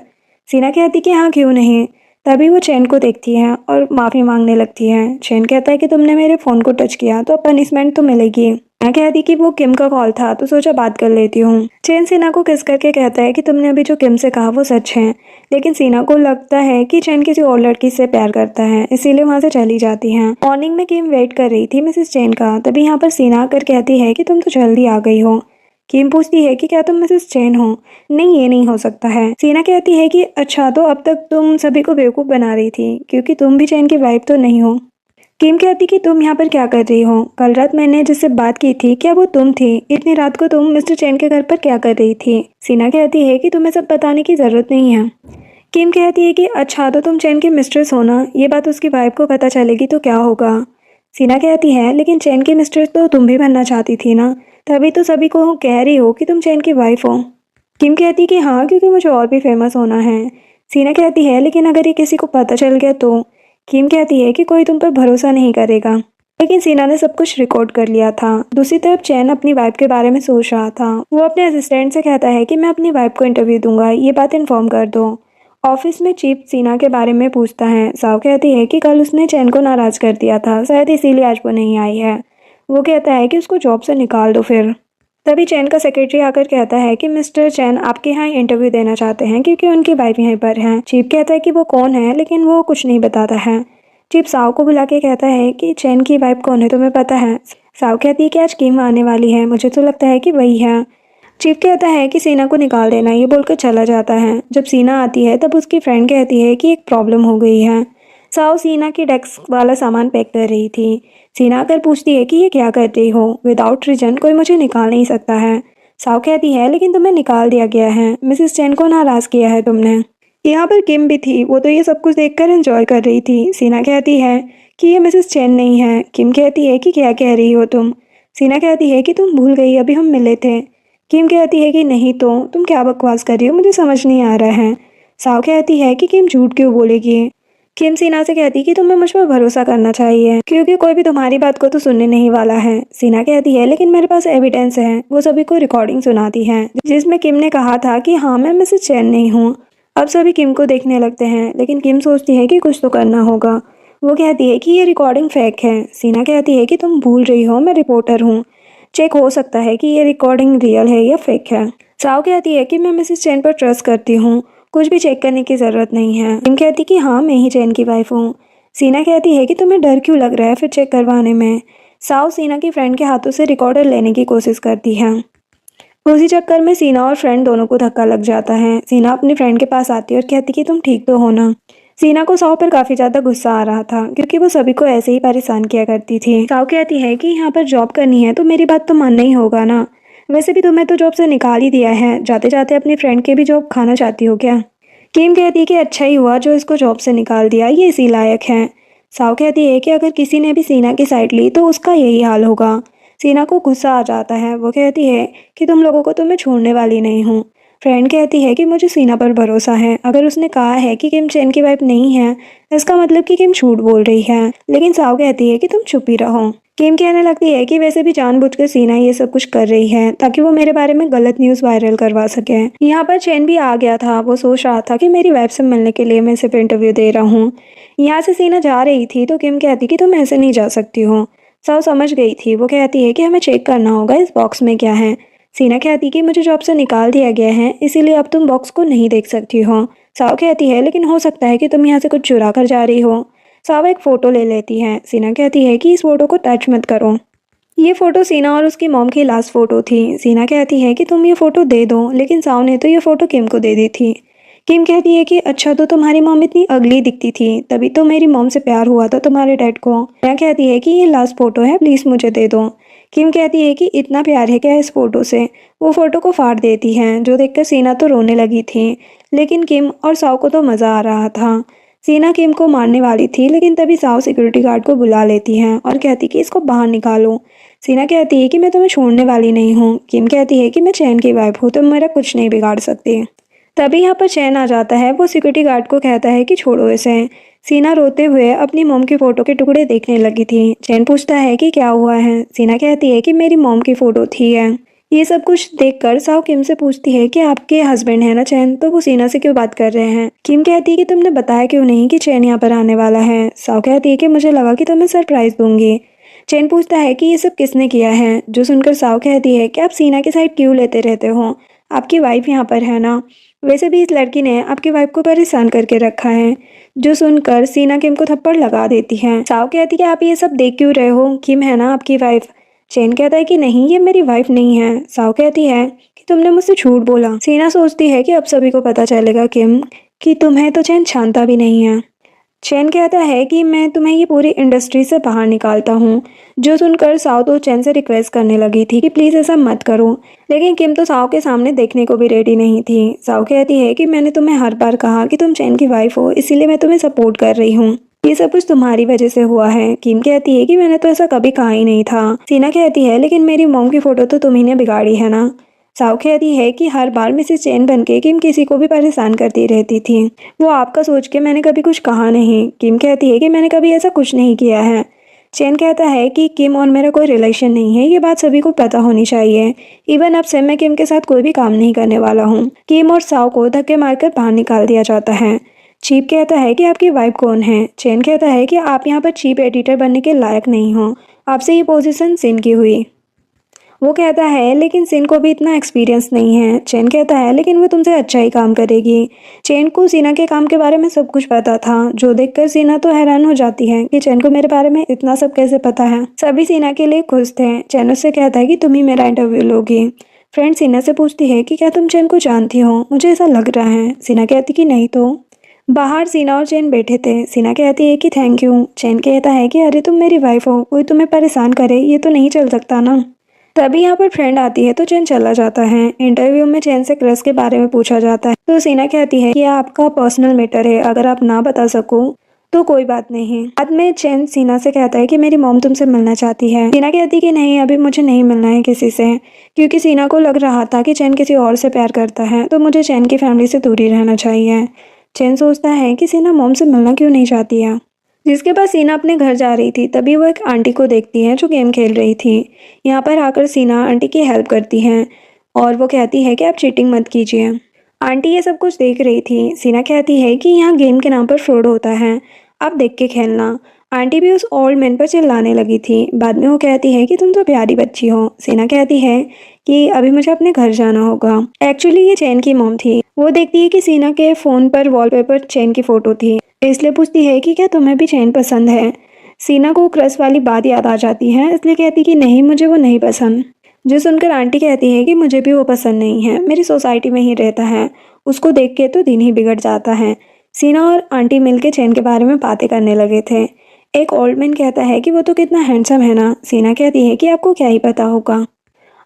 सीना कहती कि हाँ क्यों नहीं। तभी वो चैन को देखती है और माफ़ी मांगने लगती है। चैन कहता है कि तुमने मेरे फ़ोन को टच किया तो अब पनिशमेंट तो मिलेगी। मैं कहती कि वो किम का कॉल था तो सोचा बात कर लेती हूँ। चैन सीना को किस करके कहता है कि तुमने अभी जो किम से कहा वो सच है, लेकिन सीना को लगता है कि चैन किसी और लड़की से प्यार करता है, इसीलिए वहाँ से चली जाती हैं। मॉर्निंग में किम वेट कर रही थी मिसेस चैन का। तभी यहाँ पर सीना आकर कहती है कि तुम तो जल्दी आ गई हो। किम पूछती है कि क्या तुम मिसेस चैन हो। नहीं ये नहीं हो सकता है। सीना कहती है कि अच्छा तो अब तक तुम सभी को बेवकूफ़ बना रही थी, क्योंकि तुम भी चैन की वाइफ तो नहीं हो। किम कहती कि तुम यहाँ पर क्या कर रही हो, कल रात मैंने जिससे बात की थी क्या वो तुम थी, इतनी रात को तुम मिस्टर चैन के घर पर क्या कर रही थी। सीना कहती है कि तुम्हें सब बताने की ज़रूरत नहीं है। किम कहती है कि अच्छा तो तुम चैन की मिस्ट्रेस हो ना, ये बात उसकी वाइफ को पता चलेगी तो क्या होगा। सीना कहती है लेकिन चैन की मिस्ट्रेस तो तुम भी बनना चाहती थी ना, तभी तो सभी को कह रही हो कि तुम चैन की वाइफ हो। किम कहती कि हाँ क्योंकि मुझे और भी फेमस होना है। सीना कहती है लेकिन अगर ये किसी को पता चल गया तो। किम कहती है कि कोई तुम पर भरोसा नहीं करेगा, लेकिन सीना ने सब कुछ रिकॉर्ड कर लिया था। दूसरी तरफ चैन अपनी वाइफ के बारे में सोच रहा था। वो अपने असिस्टेंट से कहता है कि मैं अपनी वाइफ को इंटरव्यू दूंगा, ये बात इन्फॉर्म कर दो। ऑफिस में चीफ सीना के बारे में पूछता है। साव कहती है कि कल उसने चैन को नाराज कर दिया था, शायद इसीलिए आज वो नहीं आई है। वो कहता है कि उसको जॉब से निकाल दो फिर। तभी चैन का सेक्रेटरी आकर कहता है कि मिस्टर चैन आपके यहाँ इंटरव्यू देना चाहते हैं क्योंकि उनकी वाइफ यहीं पर है। चीफ कहता है कि वो कौन है, लेकिन वो कुछ नहीं बताता है। चीफ साव को बुला के कहता है कि चैन की वाइफ कौन है तुम्हें पता है। साव कहती है कि आज किम आने वाली है, मुझे तो लगता है कि वही है। चीफ कहता है कि सीना को निकाल देना, ये बोलकर चला जाता है। जब सीना आती है तब उसकी फ्रेंड कहती है कि एक प्रॉब्लम हो गई है। साओ सीना की डेस्क वाला सामान पैक कर रही थी। सीना आकर पूछती है कि ये क्या कर रही हो? विदाउट रीजन कोई मुझे निकाल नहीं सकता है। साओ कहती है लेकिन तुम्हें निकाल दिया गया है, मिसेस चेन को नाराज किया है तुमने। यहाँ पर किम भी थी, वो तो ये सब कुछ देखकर एंजॉय कर रही थी। सीना कहती है कि ये मिसेस चेन नहीं है। किम कहती है कि क्या कह रही हो तुम? सीना कहती है कि तुम भूल गई, अभी हम मिले थे। किम कहती है कि नहीं तो तुम क्या बकवास कर रही हो, मुझे समझ नहीं आ रहा है। साओ कहती है कि किम झूठ क्यों बोलेगी। किम सीना से कहती कि तुम्हें मुझ पर भरोसा करना चाहिए क्योंकि कोई भी तुम्हारी बात को तो सुनने नहीं वाला है। सीना कहती है लेकिन मेरे पास एविडेंस है। वो सभी को रिकॉर्डिंग सुनाती है जिसमें किम ने कहा था कि हाँ मैं मिसेस चैन नहीं हूँ। अब सभी किम को देखने लगते हैं लेकिन किम सोचती है कि कुछ तो करना होगा। वो कहती है कि ये रिकॉर्डिंग फेक है। सीना कहती है कि तुम भूल रही हो, मैं रिपोर्टर हूँ, चेक हो सकता है कि ये रिकॉर्डिंग रियल है या फेक है। साओ कहती है कि मैं मिसेस चैन पर ट्रस्ट करती हूँ, कुछ भी चेक करने की ज़रूरत नहीं है। किम कहती कि हाँ मैं ही चैन की वाइफ हूँ। सीना कहती है कि तुम्हें डर क्यों लग रहा है फिर चेक करवाने में। साओ सीना की फ्रेंड के हाथों से रिकॉर्डर लेने की कोशिश करती है। उसी चक्कर में सीना और फ्रेंड दोनों को धक्का लग जाता है। सीना अपनी फ्रेंड के पास आती है और कहती कि तुम ठीक तो हो ना। सीना को साओ पर काफ़ी ज़्यादा गुस्सा आ रहा था क्योंकि वो सभी को ऐसे ही परेशान किया करती थी। साओ कहती है कि यहाँ पर जॉब करनी है तो मेरी बात तो मानना ही होगा ना। वैसे भी तुम्हें तो जॉब से निकाल ही दिया है, जाते जाते अपनी फ्रेंड के भी जॉब खाना चाहती हो क्या? किम कहती है कि अच्छा ही हुआ जो इसको जॉब से निकाल दिया, ये इसी लायक है। साओ कहती है कि अगर किसी ने भी सीना की साइड ली तो उसका यही हाल होगा। सीना को गुस्सा आ जाता है। वो कहती है कि तुम लोगों को तो मैं छोड़ने वाली नहीं हूँ। फ्रेंड कहती है कि मुझे सीना पर भरोसा है, अगर उसने कहा है कि किम चैन की वाइफ नहीं है इसका मतलब कि किम झूठ बोल रही है। लेकिन साओ कहती है कि तुम चुप ही रहो। किम कहने लगती है कि वैसे भी जानबूझकर सीना ये सब कुछ कर रही है ताकि वो मेरे बारे में गलत न्यूज़ वायरल करवा सके। यहाँ पर चैन भी आ गया था। वो सोच रहा था कि मेरी वाइफ से मिलने के लिए मैं सिर्फ इंटरव्यू दे रहा हूँ। यहाँ से सीना जा रही थी तो किम कहती कि तुम ऐसे नहीं जा सकती हो। साओ समझ गई थी। वो कहती है कि हमें चेक करना होगा इस बॉक्स में क्या है। सीना कहती कि मुझे जॉब से निकाल दिया गया है इसीलिए अब तुम बॉक्स को नहीं देख सकती हो। साओ कहती है लेकिन हो सकता है कि तुम यहाँ से कुछ चुरा कर जा रही हो। साओ एक फ़ोटो ले लेती है। सीना कहती है कि इस फ़ोटो को टच मत करो। ये फ़ोटो सीना और उसकी मॉम की लास्ट फ़ोटो थी। सीना कहती है कि तुम ये फ़ोटो दे दो लेकिन साओ ने तो ये फ़ोटो किम को दे दी थी। किम कहती है कि अच्छा तो तुम्हारी मॉम इतनी अगली दिखती थी तभी तो मेरी मॉम से प्यार हुआ था तुम्हारे डैड को। सीना कहती है कि ये लास्ट फ़ोटो है, प्लीज़ मुझे दे दो। किम कहती है कि इतना प्यार है क्या इस फ़ोटो से। वो फ़ोटो को फाड़ देती है जो देखकर सीना तो रोने लगी थी लेकिन किम और साओ को तो मज़ा आ रहा था। सीना किम को मारने वाली थी लेकिन तभी साओ सिक्योरिटी गार्ड को बुला लेती है और कहती कि इसको बाहर निकालो। सीना कहती है कि मैं तुम्हें छोड़ने वाली नहीं हूँ। किम कहती है कि मैं चैन की वाइफ हूँ, तुम मेरा कुछ नहीं बिगाड़ सकती। तभी यहाँ पर चैन आ जाता है। वो सिक्योरिटी गार्ड को कहता है कि छोड़ो इसे। सीना रोते हुए अपनी मॉम की फ़ोटो के टुकड़े देखने लगी थी। चैन पूछता है कि क्या हुआ है। सीना कहती है कि मेरी मॉम की फ़ोटो थी है। ये सब कुछ देखकर साओ किम से पूछती है कि आपके हस्बैंड है ना चैन, तो वो सीना से क्यों बात कर रहे हैं। किम कहती है कि तुमने बताया क्यों नहीं कि चैन यहाँ पर आने वाला है। साओ कहती है कि मुझे लगा कि तुम्हें सरप्राइज दूंगी। चैन पूछता है कि ये सब किसने किया है, जो सुनकर साओ कहती है कि आप सीना की साइड क्यों लेते रहते हो, आपकी वाइफ यहाँ पर है ना। वैसे भी इस लड़की ने आपकी वाइफ को परेशान करके रखा है। जो सुनकर सीना किम को थप्पड़ लगा देती है। साओ कहती है कि आप ये सब देख क्यों रहे हो, किम है ना आपकी वाइफ। चैन कहता है कि नहीं ये मेरी वाइफ नहीं है। साओ कहती है कि तुमने मुझसे झूठ बोला। सीना सोचती है कि अब सभी को पता चलेगा किम कि तुम्हें तो चैन छानता भी नहीं है। चैन कहता है कि मैं तुम्हें ये पूरी इंडस्ट्री से बाहर निकालता हूँ। जो सुनकर साओ तो चैन से रिक्वेस्ट करने लगी थी कि प्लीज़ ऐसा मत करो, लेकिन किम तो साओ के सामने देखने को भी रेडी नहीं थी। साओ कहती है कि मैंने तुम्हें हर बार कहा कि तुम चैन की वाइफ हो, इसीलिए मैं तुम्हें सपोर्ट कर रही हूँ, ये सब कुछ तुम्हारी वजह से हुआ है। किम कहती है कि मैंने तो ऐसा कभी कहा ही नहीं था। सीना कहती है लेकिन मेरी मॉम की फ़ोटो तो तुम्ही ने बिगाड़ी है ना। साओ कहती है कि हर बार मिसेस चैन बनके किम किसी को भी परेशान करती रहती थी, वो आपका सोच के मैंने कभी कुछ कहा नहीं। किम कहती है कि मैंने कभी ऐसा कुछ नहीं किया है। चैन कहता है कि किम और मेरा कोई रिलेशन नहीं है, ये बात सभी को पता होनी चाहिए। इवन अब से मैं किम के साथ कोई भी काम नहीं करने वाला हूँ। किम और साओ को धक्के मारकर बाहर निकाल दिया जाता है। चीप कहता है कि आपकी वाइफ कौन है। चैन कहता है कि आप यहाँ पर चीप एडिटर बनने के लायक नहीं हो, आपसे ये पोजीशन सिन की हुई। वो कहता है लेकिन सिन को भी इतना एक्सपीरियंस नहीं है। चैन कहता है लेकिन वो तुमसे अच्छा ही काम करेगी। चैन को सीना के काम के बारे में सब कुछ पता था, जो देखकर सीना तो हैरान हो जाती है कि चैन को मेरे बारे में इतना सब कैसे पता है। सभी सीना के लिए खुश थे। चैन उससे कहता है कि तुम ही मेरा इंटरव्यू लोगी। फ्रेंड सीना से पूछती है कि क्या तुम चैन को जानती हो, मुझे ऐसा लग रहा है। सीना कहती कि नहीं तो। बाहर सीना और चैन बैठे थे। सीना कहती है कि थैंक यू। चैन कहता है कि अरे तुम मेरी वाइफ हो, कोई तुम्हें परेशान करे ये तो नहीं चल सकता ना। तभी यहाँ पर फ्रेंड आती है तो चैन चला जाता है। इंटरव्यू में चैन से क्रश के बारे में पूछा जाता है तो सीना कहती है कि आपका पर्सनल मैटर है, अगर आप ना बता सको तो कोई बात नहीं। बाद में चैन सीना से कहता है कि मेरी मॉम तुमसे मिलना चाहती है। सीना कहती है कि नहीं, अभी मुझे नहीं मिलना है किसी से, क्योंकि सीना को लग रहा था कि चैन किसी और से प्यार करता है तो मुझे चैन की फैमिली से दूरी रहना चाहिए। चैन सोचता है कि सीना मॉम से मिलना क्यों नहीं चाहती है। जिसके बाद सीना अपने घर जा रही थी तभी वो एक आंटी को देखती है जो गेम खेल रही थी। यहाँ पर आकर सीना आंटी की हेल्प करती है और वो कहती है कि आप चीटिंग मत कीजिए। आंटी ये सब कुछ देख रही थी। सीना कहती है कि यहाँ गेम के नाम पर फ्रॉड होता है, आप देख के खेलना। आंटी भी उस ओल्ड मैन पर चिल्लाने लगी थी। बाद में वो कहती है कि तुम तो प्यारी बच्ची हो। सीना कहती है कि अभी मुझे अपने घर जाना होगा। एक्चुअली ये चैन की मॉम थी। वो देखती है कि सीना के फ़ोन पर वॉलपेपर चैन की फ़ोटो थी, इसलिए पूछती है कि क्या तुम्हें भी चैन पसंद है। सीना को क्रश वाली बात याद आ जाती है, इसलिए कहती कि नहीं, मुझे वो नहीं पसंद। जो सुनकर आंटी कहती है कि मुझे भी वो पसंद नहीं है, मेरी सोसाइटी में ही रहता है, उसको देख के तो दिन ही बिगड़ जाता है। सीना और आंटी मिलके चैन के बारे में बातें करने लगे थे। एक ओल्ड मैन कहता है कि वो तो कितना हैंडसम है ना। सीना कहती है कि आपको क्या ही पता होगा।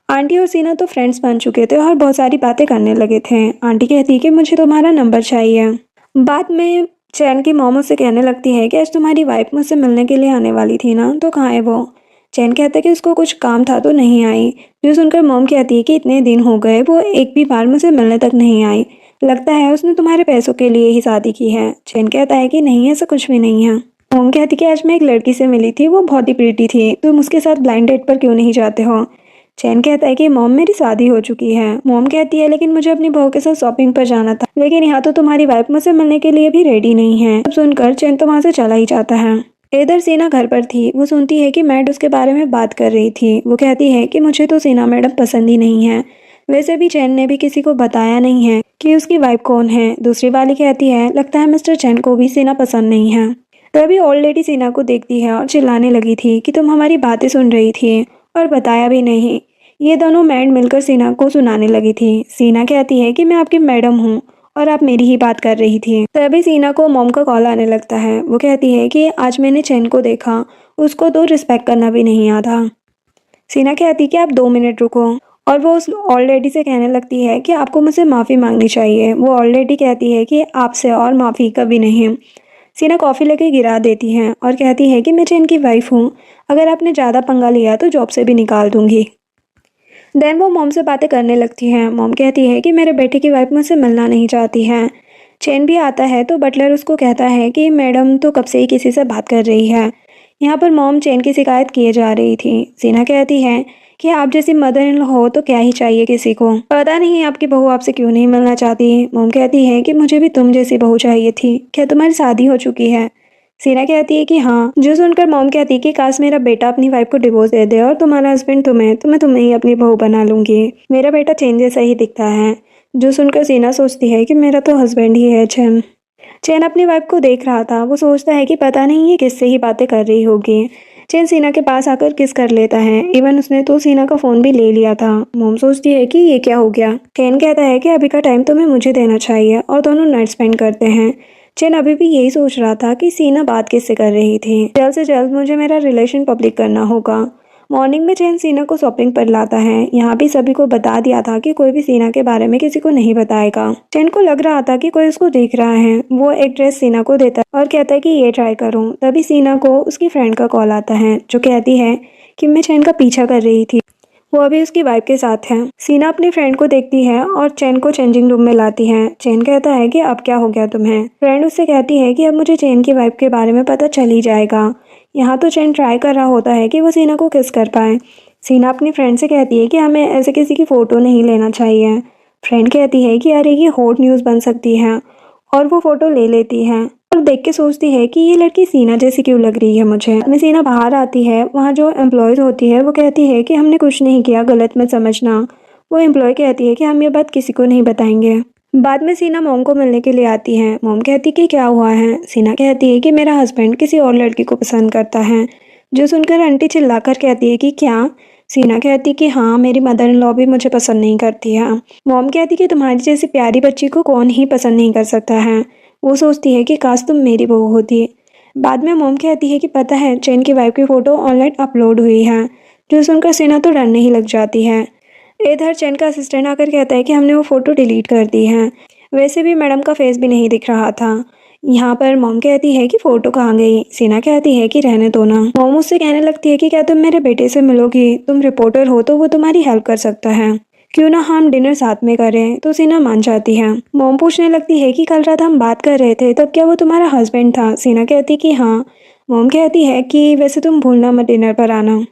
आंटी और सीना तो फ्रेंड्स बन चुके थे और बहुत सारी बातें करने लगे थे। आंटी कहती है कि मुझे तुम्हारा नंबर चाहिए। बाद में चैन की मॉम उससे कहने लगती है कि आज तुम्हारी वाइफ मुझसे मिलने के लिए आने वाली थी ना, तो कहाँ है वो। चैन कहता है कि उसको कुछ काम था तो नहीं आई। जो सुनकर मॉम कहती है कि इतने दिन हो गए वो एक भी बार मुझसे मिलने तक नहीं आई, लगता है उसने तुम्हारे पैसों के लिए ही शादी की है। चैन कहता है कि नहीं, ऐसा कुछ भी नहीं है। मॉम कहती कि आज मैं एक लड़की से मिली थी, वो बहुत ही प्रीटी थी, तुम उसके साथ ब्लाइंड डेट पर क्यों नहीं जाते हो। चैन कहता है कि मॉम मेरी शादी हो चुकी है। मॉम कहती है लेकिन मुझे अपनी बहू के साथ शॉपिंग पर जाना था, लेकिन यहाँ तो तुम्हारी वाइफ मुझसे मिलने के लिए भी रेडी नहीं है। अब सुनकर चैन तो वहाँ से चला ही जाता है। इधर सीना घर पर थी। वो सुनती है कि मैड उसके बारे में बात कर रही थी। वो कहती है कि मुझे तो सीना मैडम पसंद ही नहीं है, वैसे भी चैन ने भी किसी को बताया नहीं है कि उसकी वाइफ कौन है। दूसरी वाली कहती है लगता है मिस्टर चैन को भी सीना पसंद नहीं है। तभी ओल्ड लेडी सीना को देखती है और चिल्लाने लगी थी कि तुम हमारी बातें सुन रही थी और बताया भी नहीं। ये दोनों मैड मिलकर सीना को सुनाने लगी थी। सीना कहती है कि मैं आपकी मैडम हूँ और आप मेरी ही बात कर रही थी। तभी सीना को मॉम का कॉल आने लगता है। वो कहती है कि आज मैंने चैन को देखा, उसको तो रिस्पेक्ट करना भी नहीं आता। सीना कहती कि आप 2 मिनट रुको और वो उस ओल्ड लेडी से कहने लगती है कि आपको मुझसे माफ़ी मांगनी चाहिए। वो ओल्ड लेडी कहती है कि आपसे और माफ़ी कभी नहीं। सीना कॉफ़ी लेके गिरा देती है और कहती है कि मैं चैन की वाइफ हूँ, अगर आपने ज़्यादा पंगा लिया तो जॉब से भी निकाल दूंगी। देन वो मॉम से बातें करने लगती है। मॉम कहती है कि मेरे बेटे की वाइफ मुझसे मिलना नहीं चाहती है। चैन भी आता है तो बटलर उसको कहता है कि मैडम तो कब से ही किसी से बात कर रही है। यहाँ पर मॉम चैन की शिकायत किए जा रही थी। सीना कहती है कि आप जैसी मदर इन लॉ हो तो क्या ही चाहिए किसी को, पता नहीं आपकी बहू आपसे क्यों नहीं मिलना चाहती। मॉम कहती है कि मुझे भी तुम जैसी बहू चाहिए थी, क्या तुम्हारी शादी हो चुकी है। सीना कहती है कि हाँ। जो सुनकर मॉम कहती है कि काश मेरा बेटा अपनी वाइफ को डिवोर्स दे दे और तुम्हारा हस्बैंड तुम्हें, तो मैं तुम्हें ही अपनी बहू बना लूंगी, मेरा बेटा चैन जैसा ही दिखता है। जो सुनकर सीना सोचती है कि मेरा तो हस्बैंड ही है चैन। चैन अपनी वाइफ को देख रहा था। वो सोचता है कि पता नहीं ये किससे ही बातें कर रही होगी। चैन सीना के पास आकर किस कर लेता है। इवन उसने तो सीना का फ़ोन भी ले लिया था। मोम सोचती है कि ये क्या हो गया। चैन कहता है कि अभी का टाइम तुम्हें मुझे देना चाहिए और दोनों नाइट स्पेंड करते हैं। चैन अभी भी यही सोच रहा था कि सीना बात किससे कर रही थी। जल्द से जल्द मुझे मेरा रिलेशन पब्लिक करना होगा। मॉर्निंग में चैन सीना को शॉपिंग पर लाता है। यहाँ भी सभी को बता दिया था कि कोई भी सीना के बारे में किसी को नहीं बताएगा। चैन को लग रहा था कि कोई उसको देख रहा है। वो एक ड्रेस सीना को देता है और कहता है कि ये ट्राई करूँ। तभी सीना को उसकी फ्रेंड का कॉल आता है जो कहती है कि मैं चैन का पीछा कर रही थी, वो अभी उसकी वाइफ के साथ है। सीना अपनी फ्रेंड को देखती है और चैन को चेंजिंग रूम में लाती है। चैन कहता है कि अब क्या हो गया तुम्हें। फ्रेंड उससे कहती है कि अब मुझे चैन की वाइफ के बारे में पता चल ही जाएगा। यहाँ तो चैन ट्राई कर रहा होता है कि वो सीना को किस कर पाए। सीना अपनी फ्रेंड से कहती है कि हमें ऐसे किसी की फ़ोटो नहीं लेना चाहिए। फ्रेंड कहती है कि अरे ये हॉट न्यूज़ बन सकती है और वो फ़ोटो ले लेती है और देख के सोचती है कि ये लड़की सीना जैसी क्यों लग रही है मुझे। में सीना बाहर आती है। वहाँ जो एम्प्लॉयज़ होती है वो कहती है कि हमने कुछ नहीं किया, गलत मत समझना। वो एम्प्लॉय कहती है कि हम ये बात किसी को नहीं बताएंगे। बाद में सीना मॉम को मिलने के लिए आती है। मॉम कहती कि क्या हुआ है। सीना कहती है कि मेरा हस्बैंड किसी और लड़की को पसंद करता है। जो सुनकर आंटी चिल्लाकर कहती है कि क्या। सीना कहती कि हाँ, मेरी मदर इन लॉ भी मुझे पसंद नहीं करती है। मॉम कहती कि तुम्हारी जैसी प्यारी बच्ची को कौन ही पसंद नहीं कर सकता है। वो सोचती है कि काश तुम मेरी बहू होती। बाद में मॉम कहती है कि पता है चैन की वाइफ की फ़ोटो ऑनलाइन अपलोड हुई है, जो सुनकर सीना तो डरने ही लग जाती है। इधर चैन का असिस्टेंट आकर कहता है कि हमने वो फ़ोटो डिलीट कर दी है। वैसे भी मैडम का फेस भी नहीं दिख रहा था। यहाँ पर मॉम कहती है कि फ़ोटो कहाँ गई? सीना कहती है कि रहने दो ना। मॉम उससे कहने लगती है कि क्या तुम मेरे बेटे से मिलोगी? तुम रिपोर्टर हो तो वो तुम्हारी हेल्प कर सकता है। क्यों ना हम डिनर साथ में करें? तो सीना मान जाती है। मॉम पूछने लगती है कि कल रात हम बात कर रहे थे तब क्या वो तुम्हारा हस्बैंड था? सीना कहती कि हाँ। मॉम कहती है कि वैसे तुम भूलना मत डिनर पर आना।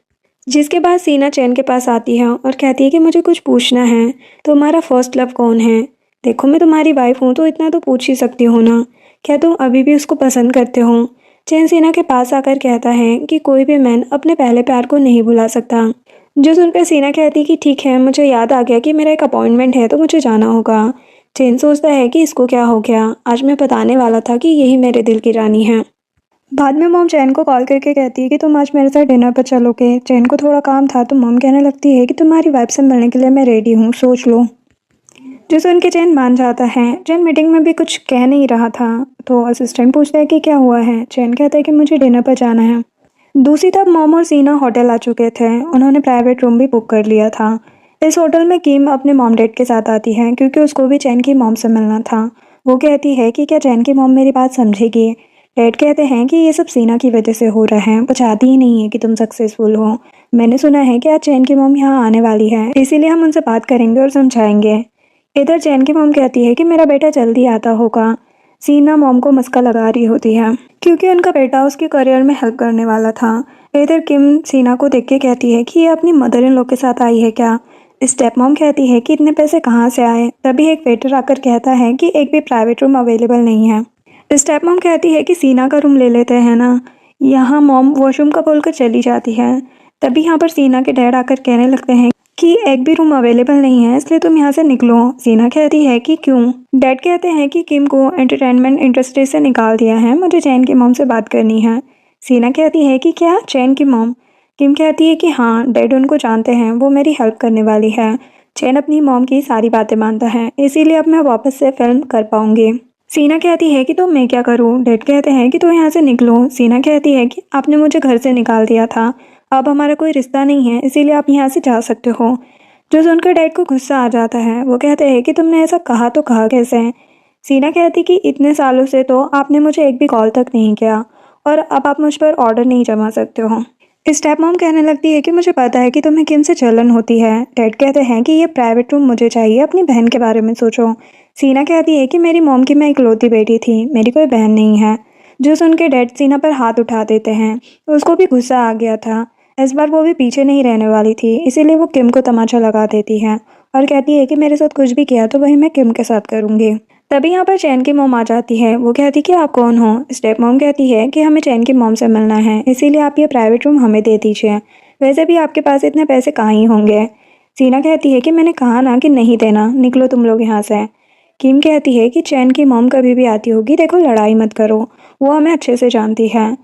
जिसके बाद सीना चैन के पास आती है और कहती है कि मुझे कुछ पूछना है, तुम्हारा फर्स्ट लव कौन है? देखो मैं तुम्हारी वाइफ हूँ तो इतना तो पूछ ही सकती हो ना। क्या तुम अभी भी उसको पसंद करते हो? चैन सीना के पास आकर कहता है कि कोई भी मैन अपने पहले प्यार को नहीं भुला सकता। जो सुनकर सीना कहती कि ठीक है, मुझे याद आ गया कि मेरा एक अपॉइंटमेंट है तो मुझे जाना होगा। चैन सोचता है कि इसको क्या हो गया, आज मैं बताने वाला था कि यही मेरे दिल की रानी है। बाद में मॉम चैन को कॉल करके कहती है कि तुम आज मेरे साथ डिनर पर चलोगे। चैन को थोड़ा काम था तो मॉम कहने लगती है कि तुम्हारी वाइफ से मिलने के लिए मैं रेडी हूँ, सोच लो। जो सुन के चैन मान जाता है। चैन मीटिंग में भी कुछ कह नहीं रहा था तो असिस्टेंट पूछता है कि क्या हुआ है। चैन कहता है कि मुझे डिनर पर जाना है। दूसरी तरफ मॉम और सीना होटल आ चुके थे। उन्होंने प्राइवेट रूम भी बुक कर लिया था। इस होटल में किम अपने मॉम डैड के साथ आती है क्योंकि उसको भी चैन की मॉम से मिलना था। वो कहती है कि क्या चैन की मॉम मेरी बात समझेगी? डैड कहते हैं कि ये सब सीना की वजह से हो रहा है, वो चाहती ही नहीं है कि तुम सक्सेसफुल हो। मैंने सुना है कि आज चैन की मॉम यहाँ आने वाली है, इसीलिए हम उनसे बात करेंगे और समझाएंगे। इधर चैन की मॉम कहती है कि मेरा बेटा जल्दी आता होगा। सीना मॉम को मस्का लगा रही होती है क्योंकि उनका बेटा उसके करियर में हेल्प करने वाला था। इधर किम सीना को देख के कहती है कि ये अपनी मदर इन लॉ के साथ आई है क्या? स्टेप मॉम कहती है कि इतने पैसे कहाँ से आए? तभी एक वेटर आकर कहता है कि एक भी प्राइवेट रूम अवेलेबल नहीं है। स्टेप मॉम कहती है कि सीना का रूम ले लेते हैं ना। यहाँ मॉम वॉशरूम का बोलकर चली जाती है। तभी यहाँ पर सीना के डैड आकर कहने लगते हैं कि एक भी रूम अवेलेबल नहीं है, इसलिए तुम यहाँ से निकलो। सीना कहती है कि क्यों? डैड कहते हैं कि किम को एंटरटेनमेंट इंडस्ट्री से निकाल दिया है, मुझे चैन की मॉम से बात करनी है। सीना कहती है कि क्या चैन की मॉम? किम कहती है कि हाँ, डैड उनको जानते हैं, वो मेरी हेल्प करने वाली है। चैन अपनी मॉम की सारी बातें मानता है, इसीलिए अब मैं वापस से फिल्म कर पाऊंगी। सीना कहती है कि तो मैं क्या करूं? डैड कहते हैं कि तो यहाँ से निकलो। सीना कहती है कि आपने मुझे घर से निकाल दिया था, अब हमारा कोई रिश्ता नहीं है, इसीलिए आप यहाँ से जा सकते हो। जो सुनकर डैड को गुस्सा आ जाता है। वो कहते हैं कि तुमने ऐसा कहा तो कहा कैसे? सीना कहती कि इतने सालों से तो आपने मुझे एक भी कॉल तक नहीं किया और अब आप मुझ पर ऑर्डर नहीं जमा सकते हो। स्टेप मॉम कहने लगती है कि मुझे पता है कि तुम्हें किम से जलन होती है। डैड कहते हैं कि ये प्राइवेट रूम मुझे चाहिए, अपनी बहन के बारे में सोचो। सीना कहती है कि मेरी मॉम की मैं इकलौती बेटी थी, मेरी कोई बहन नहीं है। जो सुन के डैड सीना पर हाथ उठा देते हैं। उसको भी गुस्सा आ गया था। इस बार वो भी पीछे नहीं रहने वाली थी, इसीलिए वो किम को तमाचा लगा देती है और कहती है कि मेरे साथ कुछ भी किया तो वही मैं किम के साथ करूँगी। तभी यहाँ पर चैन की मॉम आ जाती है। वो कहती कि आप कौन हो? स्टेप मॉम कहती है कि हमें चैन की मॉम से मिलना है, इसीलिए आप ये प्राइवेट रूम हमें दे दीजिए। वैसे भी आपके पास इतने पैसे कहाँ ही होंगे। सीना कहती है कि मैंने कहा ना कि नहीं देना, निकलो तुम लोग यहाँ से। किम कहती है कि चैन की मॉम कभी भी आती होगी, देखो लड़ाई मत करो, वो हमें अच्छे से जानती है।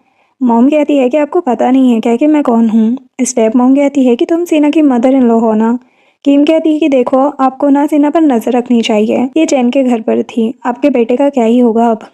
मॉम कहती है कि आपको पता नहीं है क्या कि मैं कौन हूँ? स्टेप मॉम कहती है कि तुम सीना की मदर इन लॉ हो ना। किम कहती है कि देखो, आपको ना सीना पर नजर रखनी चाहिए, ये चैन के घर पर थी, आपके बेटे का क्या ही होगा अब।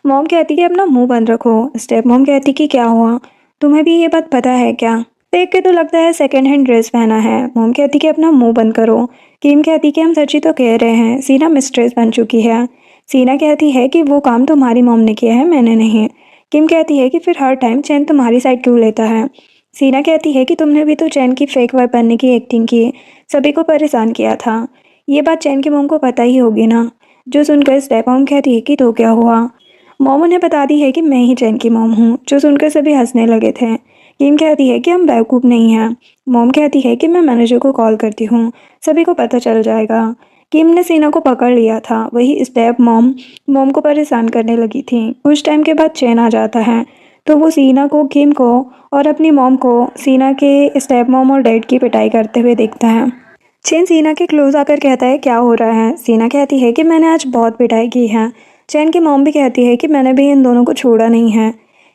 मॉम कहती है अपना मुंह बंद रखो। स्टेप मॉम कहती कि क्या हुआ, तुम्हें भी ये बात पता है क्या? देख के तो लगता है सेकंड हैंड ड्रेस पहना है। मॉम कहती कि अपना मुंह बंद करो। किम कहती कि हम सच ही तो कह रहे हैं, सीना मिस्ट्रेस बन चुकी है। सीना कहती है कि वो काम तुम्हारी मॉम ने किया है, मैंने नहीं। किम कहती है कि फिर हर टाइम चैन तुम्हारी साइड क्यों लेता है? सीना कहती है कि तुमने भी तो चैन की फेक वाइफ बनने की एक्टिंग की, सभी को परेशान किया था। ये बात चैन की मॉम को पता ही होगी ना। जो सुनकर स्टेप मॉम कहती है कि तो क्या हुआ? मॉम उन्हें बता दी है कि मैं ही चैन की मॉम हूँ। जो सुनकर सभी हंसने लगे थे। किम कहती है कि हम बेवकूफ़ नहीं हैं। मॉम कहती है कि मैं मैनेजर को कॉल करती हूँ, सभी को पता चल जाएगा। किम ने सीना को पकड़ लिया था, वही स्टेप मॉम मॉम को परेशान करने लगी थी। कुछ टाइम के बाद चैन आ जाता है तो वो सीना को, किम को और अपनी मॉम को सीना के स्टेप मॉम और डैड की पिटाई करते हुए देखता है। चैन सीना के क्लोज आकर कहता है क्या हो रहा है? सीना कहती है कि मैंने आज बहुत पिटाई की है। चैन की मॉम भी कहती है कि मैंने भी इन दोनों को छोड़ा नहीं है।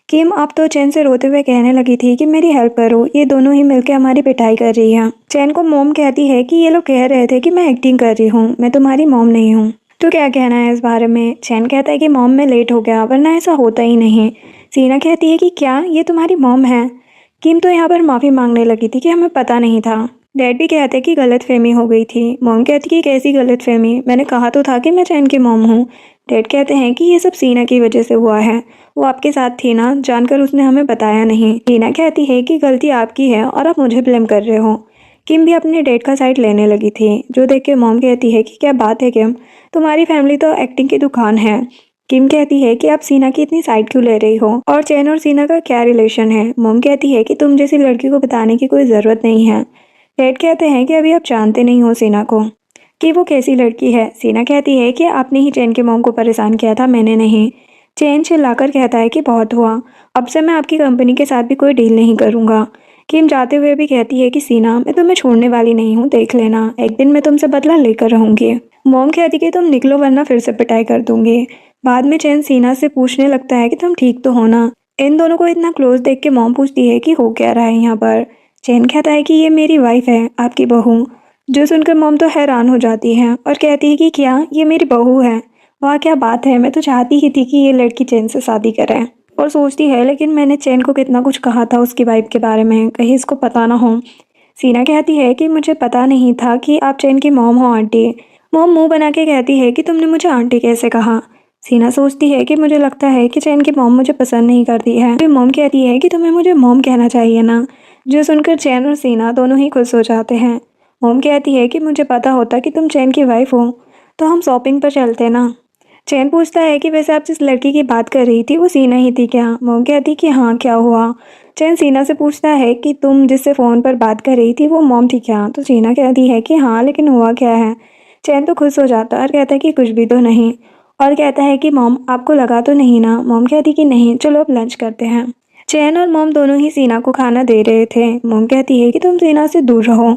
किम अब तो चैन से रोते हुए कहने लगी थी कि मेरी हेल्प करो, ये दोनों ही मिलकर हमारी पिटाई कर रही है। चैन को मॉम कहती है कि ये लोग कह रहे थे कि मैं एक्टिंग कर रही हूँ, मैं तुम्हारी मॉम नहीं हूँ। तो क्या कहना है इस बारे में? चैन कहता है कि मॉम मैं लेट हो गया, वरना ऐसा होता ही नहीं। सीना कहती है कि क्या ये तुम्हारी मॉम है? किम तो यहाँ पर माफ़ी मांगने लगी थी कि हमें पता नहीं था। डैड भी कहते हैं कि गलतफहमी हो गई थी। मॉम कहती कि कैसी गलतफहमी? मैंने कहा तो था कि मैं चैन की मॉम हूँ। डैड कहते हैं कि ये सब सीना की वजह से हुआ है। वो आपके साथ थी ना, जानकर उसने हमें बताया नहीं। सीना कहती है कि गलती आपकी है और आप मुझे ब्लेम कर रहे हो। किम भी अपने डैड का साइड लेने लगी थी, जो देख के मॉम कहती है कि क्या बात है किम, तुम्हारी फैमिली तो एक्टिंग की दुकान है। किम कहती है कि आप सीना की इतनी साइड क्यों ले रही हो, और चैन और सीना का क्या रिलेशन है? मॉम कहती है कि तुम जैसी लड़की को बताने की कोई ज़रूरत नहीं है। डैड कहते हैं कि अभी आप जानते नहीं हो सीना को कि वो कैसी लड़की है। सीना कहती है कि आपने ही चैन के मॉम को परेशान किया था, मैंने नहीं। चैन चिल्लाकर कहता है कि बहुत हुआ, अब से मैं आपकी कंपनी के साथ भी कोई डील नहीं करूँगा। किम जाते हुए भी कहती है कि सीना मैं तुम्हें छोड़ने वाली नहीं हूँ, देख लेना एक दिन मैं तुमसे बदला लेकर रहूँगी। मॉम कहती कि तुम निकलो वरना फिर से पिटाई कर दूंगी। बाद में चैन सीना से पूछने लगता है कि तुम ठीक तो हो ना। इन दोनों को इतना क्लोज देख के मॉम पूछती है कि हो क्या रहा है यहाँ पर। चैन कहता है कि ये मेरी वाइफ है, आपकी बहू। जो सुनकर मॉम तो हैरान हो जाती है और कहती है कि क्या ये मेरी बहू है? वाह क्या बात है, मैं तो चाहती ही थी कि ये लड़की चैन से शादी करे। और सोचती है लेकिन मैंने चैन को कितना कुछ कहा था उसकी वाइफ के बारे में, कहीं इसको पता ना हो। सीना कहती है कि मुझे पता नहीं था कि आप चैन की मॉम हो आंटी। मॉम मुंह बना के कहती है कि तुमने मुझे आंटी कैसे कहा? सीना सोचती है कि मुझे लगता है कि चैन की मॉम मुझे पसंद नहीं करती है। फिर मॉम कहती है कि तुम्हें मुझे मॉम कहना चाहिए ना। जो सुनकर चैन और सीना दोनों ही खुश हो जाते हैं। मॉम कहती है कि मुझे पता होता कि तुम चैन की वाइफ हो तो हम शॉपिंग पर चलते ना। चैन पूछता है कि वैसे आप जिस लड़की की बात कर रही थी वो सीना ही थी क्या? मॉम कहती कि हाँ, क्या हुआ? चैन सीना से पूछता है कि तुम जिससे फ़ोन पर बात कर रही थी वो मॉम थी क्या? तो सीना कहती है कि हाँ, लेकिन हुआ क्या है? चैन तो खुश हो जाता है और कहता है कि कुछ भी तो नहीं, और कहता है कि मॉम आपको लगा तो नहीं ना? मॉम कहती कि नहीं, चलो अब लंच करते हैं। चैन और मॉम दोनों ही सीना को खाना दे रहे थे। मॉम कहती है कि तुम सीना से दूर रहो,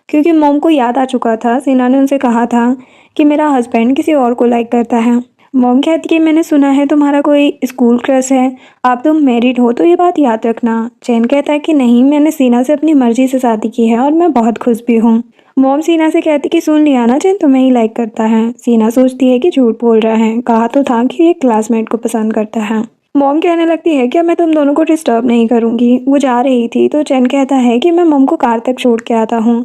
क्योंकि मॉम को याद आ चुका था, सीना ने उनसे कहा था कि मेरा हस्बैंड किसी और को लाइक करता है। मॉम कहती कि मैंने सुना है तुम्हारा कोई स्कूल क्रश है, आप तुम मैरिड हो तो ये बात याद रखना। चैन कहता है कि नहीं, मैंने सीना से अपनी मर्जी से शादी की है और मैं बहुत खुश भी हूँ। मॉम सीना से कहती कि सुन लिया ना, चैन तुम्हें ही लाइक करता है। सीना सोचती है कि झूठ बोल रहा है, कहा तो था कि ये क्लासमेट को पसंद करता है। मॉम कहने लगती है कि अब मैं तुम दोनों को डिस्टर्ब नहीं करूँगी। वो जा रही थी तो चैन कहता है कि मैं मॉम को कार तक छोड़ के आता हूँ।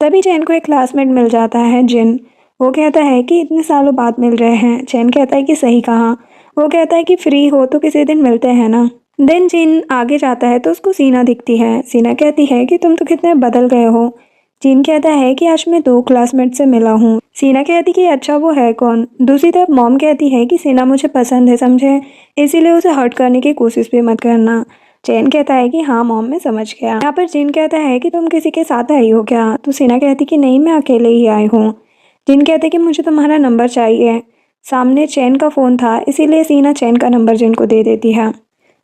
तभी चैन को एक क्लासमेट मिल जाता है, जिन। वो कहता है कि इतने सालों बाद मिल रहे हैं। चैन कहता है कि सही कहा। वो कहता है कि फ्री हो तो किसी दिन मिलते हैं ना। दिन जिन आगे जाता है तो उसको सीना दिखती है। सीना कहती है कि तुम तो कितने बदल गए हो। जिन कहता है कि आज मैं 2 क्लासमेट से मिला हूँ। सीना कहती कि अच्छा वो है कौन? दूसरी तरफ मॉम कहती है कि सीना मुझे पसंद है, समझे, इसीलिए उसे हर्ट करने की कोशिश भी मत करना। चैन कहता है कि हाँ मॉम, मैं समझ गया। यहाँ पर जिन कहता है कि तुम किसी के साथ आई हो क्या? तो सीना कहती कि नहीं, मैं अकेले ही आई हूँ। जिन कहते कि मुझे तुम्हारा नंबर चाहिए। सामने चैन का फ़ोन था, इसीलिए सीना चैन का नंबर जिन को दे देती है।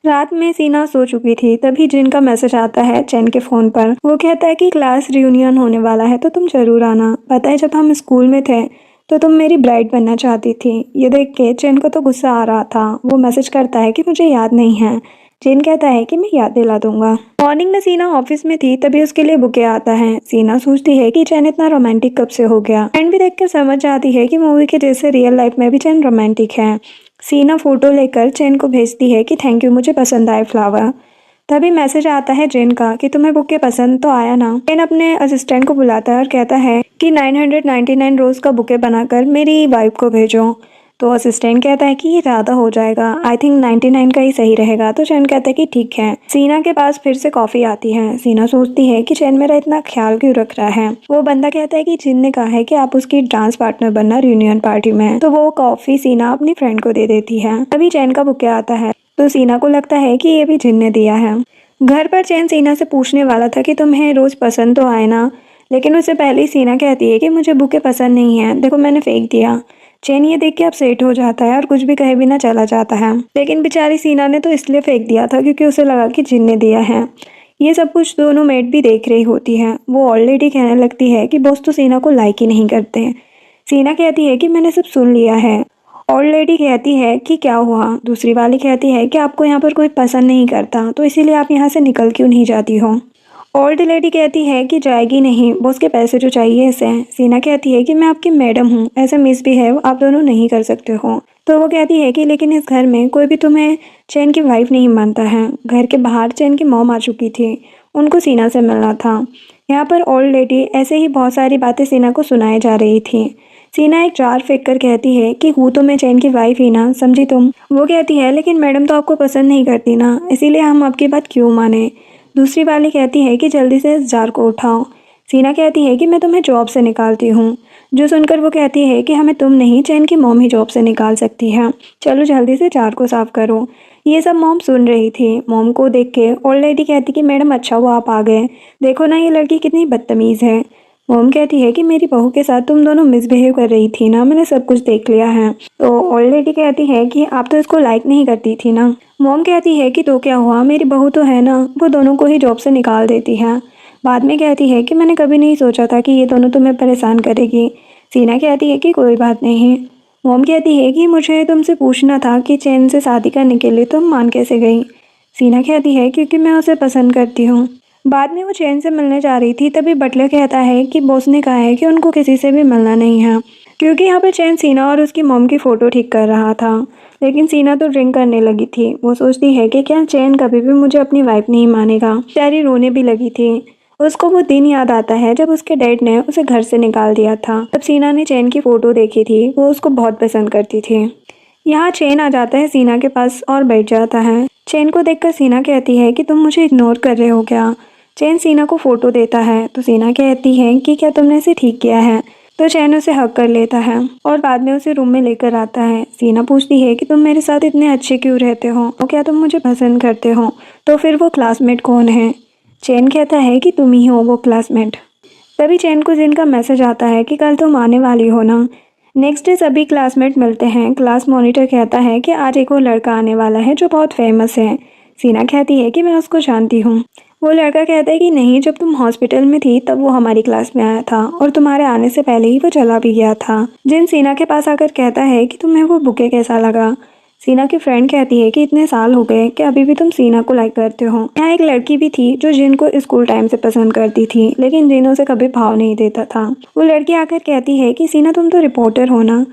रात में सीना सो चुकी थी, तभी जिन का मैसेज आता है चैन के फ़ोन पर। वो कहता है कि क्लास रियूनियन होने वाला है तो तुम ज़रूर आना। पता है जब हम स्कूल में थे तो तुम मेरी ब्राइड बनना चाहती थी। ये देख के चैन को तो गुस्सा आ रहा था। वो मैसेज करता है कि मुझे याद नहीं है। जिन कहता है कि मैं याद दिला दूंगा। मॉर्निंग में सीना ऑफिस में थी, तभी उसके लिए बुके आता है। सीना सोचती है कि चैन इतना रोमांटिक कब से हो गया। एंड भी देखकर समझ जाती है कि मूवी के जैसे रियल लाइफ में भी चैन रोमांटिक है। सीना फोटो लेकर चैन को भेजती है कि थैंक यू, मुझे पसंद आए फ्लावर। तभी मैसेज आता है जेन का कि तुम्हें बुके पसंद तो आया ना। जेन अपने असिस्टेंट को बुलाता है और कहता है कि 999 रोज का बुके बनाकर मेरी वाइफ को भेजो। तो असिस्टेंट कहता है कि ये ज़्यादा हो जाएगा, आई थिंक 99 का ही सही रहेगा। तो चैन कहता है कि ठीक है। सीना के पास फिर से कॉफ़ी आती है। सीना सोचती है कि चैन मेरा इतना ख्याल क्यों रख रहा है। वो बंदा कहता है कि जिन ने कहा है कि आप उसकी डांस पार्टनर बनना रियूनियन पार्टी में। तो वो कॉफ़ी सीना अपनी फ्रेंड को दे देती है। अभी चैन का बुके आता है तो सीना को लगता है कि ये भी जिन ने दिया है। घर पर चैन सीना से पूछने वाला था कि तुम्हें रोज़ पसंद तो आए ना, लेकिन उससे पहले ही सीना कहती है कि मुझे बुके पसंद नहीं है, देखो मैंने फेंक दिया। चैन ये देख के अपसेट हो जाता है और कुछ भी कहे बिना चला जाता है। लेकिन बेचारी सीना ने तो इसलिए फेंक दिया था क्योंकि उसे लगा कि जिन ने दिया है। ये सब कुछ दोनों मेट भी देख रही होती है। वो ऑलरेडी कहने लगती है कि बॉस तो सीना को लाइक ही नहीं करते। सीना कहती है कि मैंने सब सुन लिया है। और लेडी कहती है कि क्या हुआ? दूसरी वाली कहती है कि आपको यहाँ पर कोई पसंद नहीं करता तो इसीलिए आप यहाँ से निकल क्यों नहीं जाती हो। ओल्ड लेडी कहती है कि जाएगी नहीं, बॉस के पैसे जो चाहिए इसे। सीना कहती है कि मैं आपकी मैडम हूँ, ऐसे मिसबिहेव आप दोनों नहीं कर सकते हो। तो वो कहती है कि लेकिन इस घर में कोई भी तुम्हें चैन की वाइफ नहीं मानता है। घर के बाहर चैन की मॉम आ चुकी थी, उनको सीना से मिलना था। यहाँ पर ओल्ड लेडी ऐसे ही बहुत सारी बातें सीना को सुनाई जा रही थी। सीना एक जार फेंक कर कहती है कि हूँ तो मैं चैन की वाइफ ही ना, समझी तुम। वो कहती है लेकिन मैडम तो आपको पसंद नहीं करती ना, इसीलिए हम आपकी बात क्यों माने। दूसरी वाली कहती है कि जल्दी से इस जार को उठाओ। सीना कहती है कि मैं तुम्हें जॉब से निकालती हूँ। जो सुनकर वो कहती है कि हमें तुम नहीं, चैन की मॉम ही जॉब से निकाल सकती है। चलो जल्दी से जार को साफ करो। ये सब मॉम सुन रही थी। मॉम को देख के ओल्ड लेडी कहती कि मैडम अच्छा हुआ आप आ गए, देखो ना ये लड़की कितनी बदतमीज़ है। मॉम कहती है कि मेरी बहू के साथ तुम दोनों मिसबिहेव कर रही थी ना, मैंने सब कुछ देख लिया है। तो ओल्ड लेडी कहती है कि आप तो इसको लाइक नहीं करती थी ना। मॉम कहती है कि तो क्या हुआ, मेरी बहू तो है ना, वो दोनों को ही जॉब से निकाल देती है। बाद में कहती है कि मैंने कभी नहीं सोचा था कि ये दोनों तुम्हें परेशान करेगी। सीना कहती है कि कोई बात नहीं। मॉम कहती है कि मुझे तुमसे पूछना था कि चैन से शादी करने के लिए तुम मान कैसे गई। सीना कहती है क्योंकि मैं उसे पसंद करती हूँ। बाद में वो चैन से मिलने जा रही थी, तभी बटलर कहता है कि बॉस ने कहा है कि उनको किसी से भी मिलना नहीं है, क्योंकि यहाँ पे चैन सीना और उसकी मॉम की फ़ोटो ठीक कर रहा था। लेकिन सीना तो ड्रिंक करने लगी थी। वो सोचती है कि क्या चैन कभी भी मुझे अपनी वाइफ नहीं मानेगा। बेचारी रोने भी लगी थी। उसको वो दिन याद आता है जब उसके डैड ने उसे घर से निकाल दिया था। तब सीना ने चैन की फ़ोटो देखी थी, वो उसको बहुत पसंद करती थी। यहाँ चैन आ जाता है सीना के पास और बैठ जाता है। चैन को देखकर सीना कहती है कि तुम मुझे इग्नोर कर रहे हो क्या। चैन सीना को फ़ोटो देता है तो सीना कहती है कि क्या तुमने इसे ठीक किया है। तो चैन उसे हक कर लेता है और बाद में उसे रूम में लेकर आता है। सीना पूछती है कि तुम मेरे साथ इतने अच्छे क्यों रहते हो और क्या तुम मुझे पसंद करते हो, तो फिर वो क्लासमेट कौन है। चैन कहता है कि तुम ही हो वो क्लासमेट। तभी चैन को जिन का मैसेज आता है कि कल तुम आने वाली हो ना। नेक्स्ट डे सभी क्लासमेट मिलते हैं। क्लास मॉनिटर कहता है कि आज एक और लड़का आने वाला है जो बहुत फेमस है। सीना कहती है कि मैं उसको जानती हूँ। वो लड़का कहता है कि नहीं, जब तुम हॉस्पिटल में थी तब वो हमारी क्लास में आया था और तुम्हारे आने से पहले ही वो चला भी गया था। जिन सीना के पास आकर कहता है कि तुम्हें वो बुके कैसा लगा। सीना की फ्रेंड कहती है कि इतने साल हो गए कि अभी भी तुम सीना को लाइक करते हो। यहाँ एक लड़की भी थी जो जिन को स्कूल टाइम से पसंद करती थी, लेकिन जिन उसे कभी भाव नहीं देता था। वो लड़की आकर कहती है कि सीना तुम तो रिपोर्टर हो ना।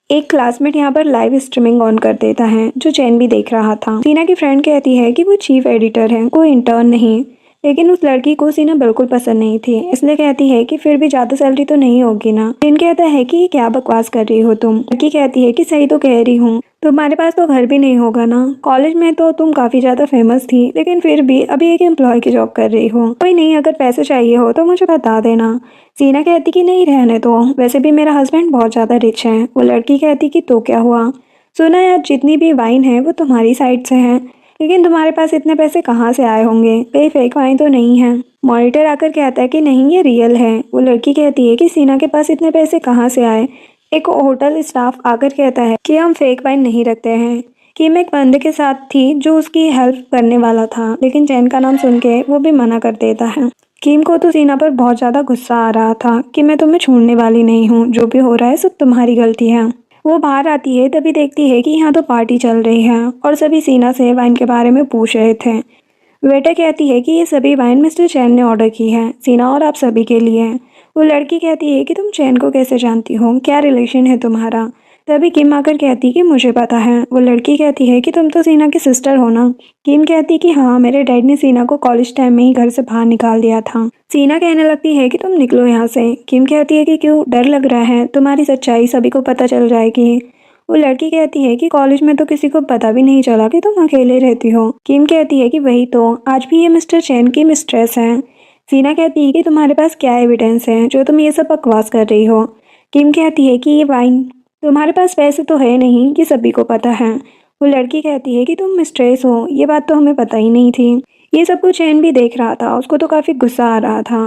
एक क्लासमेट यहाँ पर लाइव स्ट्रीमिंग ऑन कर देता है जो चैन भी देख रहा था। सीना की फ्रेंड कहती है कि वो चीफ एडिटर है, कोई इंटर्न नहीं। लेकिन उस लड़की को सीना बिल्कुल पसंद नहीं थी, इसलिए कहती है कि फिर भी ज़्यादा सैलरी तो नहीं होगी ना। जिन कहता है कि ये क्या बकवास कर रही हो तुम। लड़की कहती है कि सही तो कह रही हूँ, तुम्हारे पास तो घर भी नहीं होगा ना। कॉलेज में तो तुम काफ़ी ज़्यादा फेमस थी, लेकिन फिर भी अभी एक एम्प्लॉय की जॉब कर रही हो। कोई नहीं, अगर पैसे चाहिए हो तो मुझे बता देना। सीना कहती कि नहीं रहने दो, वैसे भी मेरा हस्बैंड बहुत ज़्यादा रिच है। वो लड़की कहती कि तो क्या हुआ, सुना यार जितनी भी वाइन है वो तुम्हारी साइड से है, लेकिन तुम्हारे पास इतने पैसे कहाँ से आए होंगे, कहीं फेक वाइन तो नहीं है। मॉनिटर आकर कहता है कि नहीं ये रियल है। वो लड़की कहती है कि सीना के पास इतने पैसे कहाँ से आए। एक होटल स्टाफ आकर कहता है कि हम फेक वाइन नहीं रखते हैं। किम एक बंदे के साथ थी जो उसकी हेल्प करने वाला था, लेकिन चैन का नाम सुन के वो भी मना कर देता है। किम को तो सीना पर बहुत ज़्यादा गुस्सा आ रहा था कि मैं तुम्हें छोड़ने वाली नहीं हूँ, जो भी हो रहा है सब तुम्हारी गलती है। वो बाहर आती है तभी देखती है कि यहाँ तो पार्टी चल रही है और सभी सीना से वाइन के बारे में पूछ रहे थे। वेटर कहती है कि ये सभी वाइन मिस्टर चैन ने ऑर्डर की है, सीना और आप सभी के लिए। वो लड़की कहती है कि तुम चैन को कैसे जानती हो, क्या रिलेशन है तुम्हारा। तभी किम आकर कहती कि मुझे पता है। वो लड़की कहती है कि तुम तो सीना की सिस्टर हो ना। किम कहती कि हाँ, मेरे डैड ने सीना को कॉलेज टाइम में ही घर से बाहर निकाल दिया था। सीना कहने लगती है कि तुम निकलो यहाँ से। किम कहती है कि क्यों, डर लग रहा है, तुम्हारी सच्चाई सभी को पता चल जाएगी। वो लड़की कहती है कि कॉलेज में तो किसी को पता भी नहीं चला कि तुम अकेले रहती हो। किम कहती है कि वही तो, आज भी ये मिस्टर चैन की मिस्ट्रेस है। सीना कहती है कि तुम्हारे पास क्या एविडेंस है जो तुम ये सब बकवास कर रही हो। किम कहती है कि ये वाइन, तुम्हारे पास पैसे तो है नहीं, ये सभी को पता है। वो लड़की कहती है कि तुम मिस्ट्रेस हो, ये बात तो हमें पता ही नहीं थी। ये सब कुछ चैन भी देख रहा था, उसको तो काफ़ी गुस्सा आ रहा था।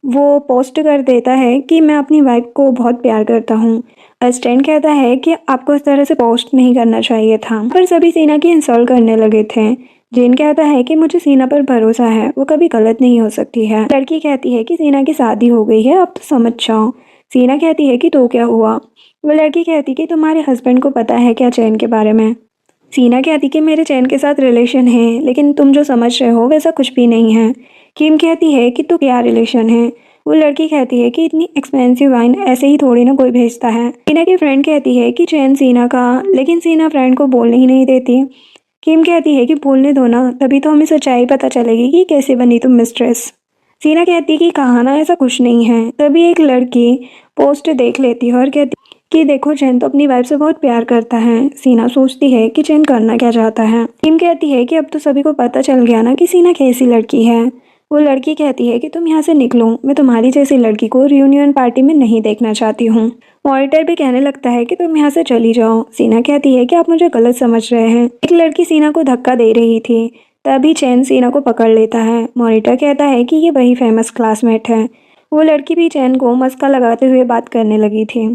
वो पोस्ट कर देता है कि मैं अपनी वाइफ को बहुत प्यार करता हूँ। असिस्टेंट कहता है कि आपको इस तरह से पोस्ट नहीं करना चाहिए था, पर सभी सीना की इंसल्ट करने लगे थे। जिन कहता है कि मुझे सीना पर भरोसा है, वो कभी गलत नहीं हो सकती है। लड़की कहती है कि सीना की शादी हो गई है, अब तो समझ जाओ। सीना कहती है कि तो क्या हुआ। वो लड़की कहती कि तुम्हारे हस्बैंड को पता है क्या चैन के बारे में। सीना कहती कि मेरे चैन के साथ रिलेशन है, लेकिन तुम जो समझ रहे हो वैसा कुछ भी नहीं है। किम कहती है कि तो क्या रिलेशन है। वो लड़की कहती है कि इतनी एक्सपेंसिव वाइन ऐसे ही थोड़ी ना कोई भेजता है। सीना की फ्रेंड कहती है कि चैन सीना का, लेकिन सीना फ्रेंड को बोलने ही नहीं देती। किम कहती है कि बोलने दो ना, तभी तो हमें सच्चाई पता चलेगी कि कैसे बनी तुम मिस्ट्रेस। सीना कहती है कि कहा ना ऐसा कुछ नहीं है। तभी एक लड़की पोस्ट देख लेती है और कहती कि देखो चैन तो अपनी वाइफ से बहुत प्यार करता है। सीना सोचती है कि चैन करना क्या चाहता है। किम कहती है कि अब तो सभी को पता चल गया ना कि सीना कैसी लड़की है। वो लड़की कहती है कि तुम यहाँ से निकलो, मैं तुम्हारी जैसी लड़की को रियूनियन पार्टी में नहीं देखना चाहती हूँ। मॉनिटर भी कहने लगता है कि तुम यहाँ से चली जाओ। सीना कहती है कि आप मुझे गलत समझ रहे हैं। एक लड़की सीना को धक्का दे रही थी, तभी चैन सीना को पकड़ लेता है। मॉनिटर कहता है कि ये वही फेमस क्लासमेट है। वो लड़की भी चैन को मस्का लगाते हुए बात करने लगी थी।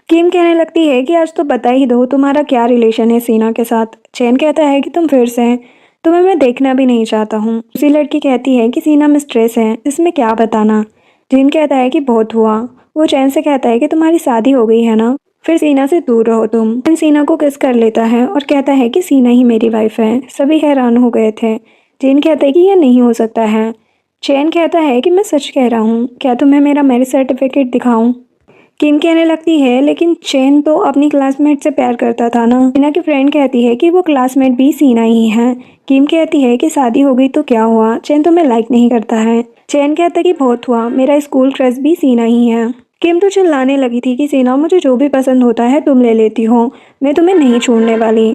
किम कहने लगती है कि आज तो बता ही दो तुम्हारा क्या रिलेशन है सीना के साथ। चैन कहता है कि तुम फिर से, तुम्हें मैं देखना भी नहीं चाहता हूँ। उसी लड़की कहती है कि सीना में स्ट्रेस है, इसमें क्या बताना। जिन कहता है कि बहुत हुआ। वो चैन से कहता है कि तुम्हारी शादी हो गई है ना, फिर सीना से दूर रहो तुम। चैन सीना को किस कर लेता है और कहता है कि सीना ही मेरी वाइफ है। सभी हैरान हो गए थे। जिन कहता है कि यह नहीं हो सकता है। चैन कहता है कि मैं सच कह रहा हूँ, क्या तुम्हें मेरा मैरिज सर्टिफिकेट दिखाऊं। किम कहने लगती है लेकिन चैन तो अपनी क्लासमेट से प्यार करता था ना। सीना की फ्रेंड कहती है कि वो क्लासमेट भी सीना ही है। किम कहती है कि शादी हो गई तो क्या हुआ, चैन तुम्हें लाइक नहीं करता है। चैन कहता है कि बहुत हुआ, मेरा स्कूल क्रश भी सीना ही है। किम तो चिल्लाने लगी थी कि सीना मुझे जो भी पसंद होता है तुम ले लेती हो, मैं तुम्हें नहीं छोड़ने वाली।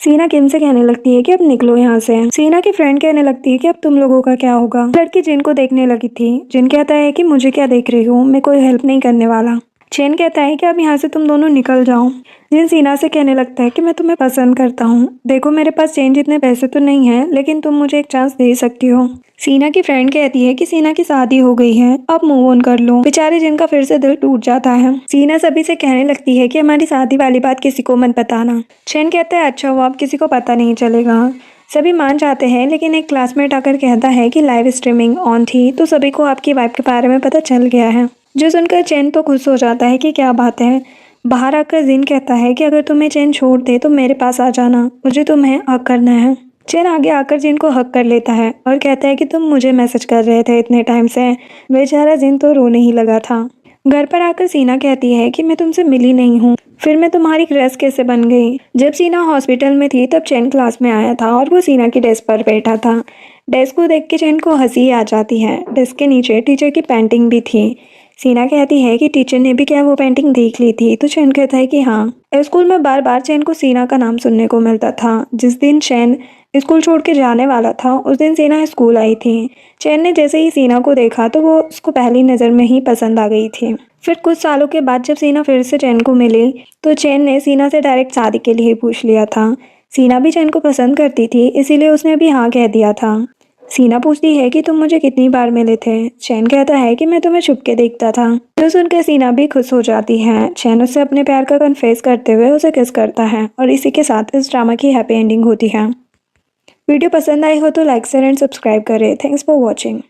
सीना किम से कहने लगती है कि अब निकलो यहाँ से। सीना की फ्रेंड कहने लगती है कि अब तुम लोगों का क्या होगा। लड़की जिन को देखने लगी थी। जिन कहता है कि मुझे क्या देख रही हो, मैं कोई हेल्प नहीं करने वाला। चैन कहता है कि अब यहाँ से तुम दोनों निकल जाओ। जिन सीना से कहने लगता है कि मैं तुम्हें पसंद करता हूँ, देखो मेरे पास चैन जितने पैसे तो नहीं है, लेकिन तुम मुझे एक चांस दे सकती हो। सीना की फ्रेंड कहती है कि सीना की शादी हो गई है, अब मूव ऑन कर लो। बेचारे जिनका फिर से दिल टूट जाता है। सीना सभी से कहने लगती है कि हमारी शादी वाली बात किसी को मत बताना। चैन कहता है अच्छा हुआ, अब किसी को पता नहीं चलेगा। सभी मान जाते हैं, लेकिन एक क्लासमेट आकर कहता है कि लाइव स्ट्रीमिंग ऑन थी तो सभी को आपकी वाइफ के बारे में पता चल गया है। जो सुनकर चैन तो खुश हो जाता है कि क्या बात है। बाहर आकर जिन कहता है कि अगर तुम्हें चैन छोड़ दे तो मेरे पास आ जाना, मुझे तुम्हें हक करना है। चैन आगे आकर जिन को हक कर लेता है और कहता है कि तुम मुझे मैसेज कर रहे थे इतने टाइम से। बेचारा जिन तो रोने ही लगा था। घर पर आकर सीना कहती है कि मैं तुमसे मिली नहीं हूँ, फिर मैं तुम्हारी क्रश कैसे बन गई। जब सीना हॉस्पिटल में थी तब चैन क्लास में आया था और वो सीना की डेस्क पर बैठा था। डेस्क को देख के चैन को हंसी आ जाती है। डेस्क के नीचे टीचर की पेंटिंग भी थी। सीना कहती है कि टीचर ने भी क्या वो पेंटिंग देख ली थी, तो चैन कहता है कि हाँ। स्कूल में बार बार चैन को सीना का नाम सुनने को मिलता था। जिस दिन चैन स्कूल छोड़ के जाने वाला था उस दिन सीना स्कूल आई थी। चैन ने जैसे ही सीना को देखा तो वो उसको पहली नज़र में ही पसंद आ गई थी। फिर कुछ सालों के बाद जब सीना फिर से चैन को मिली तो चैन ने सीना से डायरेक्ट शादी के लिए पूछ लिया था। सीना भी चैन को पसंद करती थी, इसीलिए उसने भी हाँ कह दिया था। सीना पूछती है कि तुम मुझे कितनी बार मिले थे। चैन कहता है कि मैं तुम्हें छुपके देखता था। जो सुनकर सीना भी खुश हो जाती है। चैन उससे अपने प्यार का कन्फेस करते हुए उसे किस करता है और इसी के साथ इस ड्रामा की हैप्पी एंडिंग होती है। वीडियो पसंद आई हो तो लाइक शेयर एंड सब्सक्राइब करें। Thanks for watching.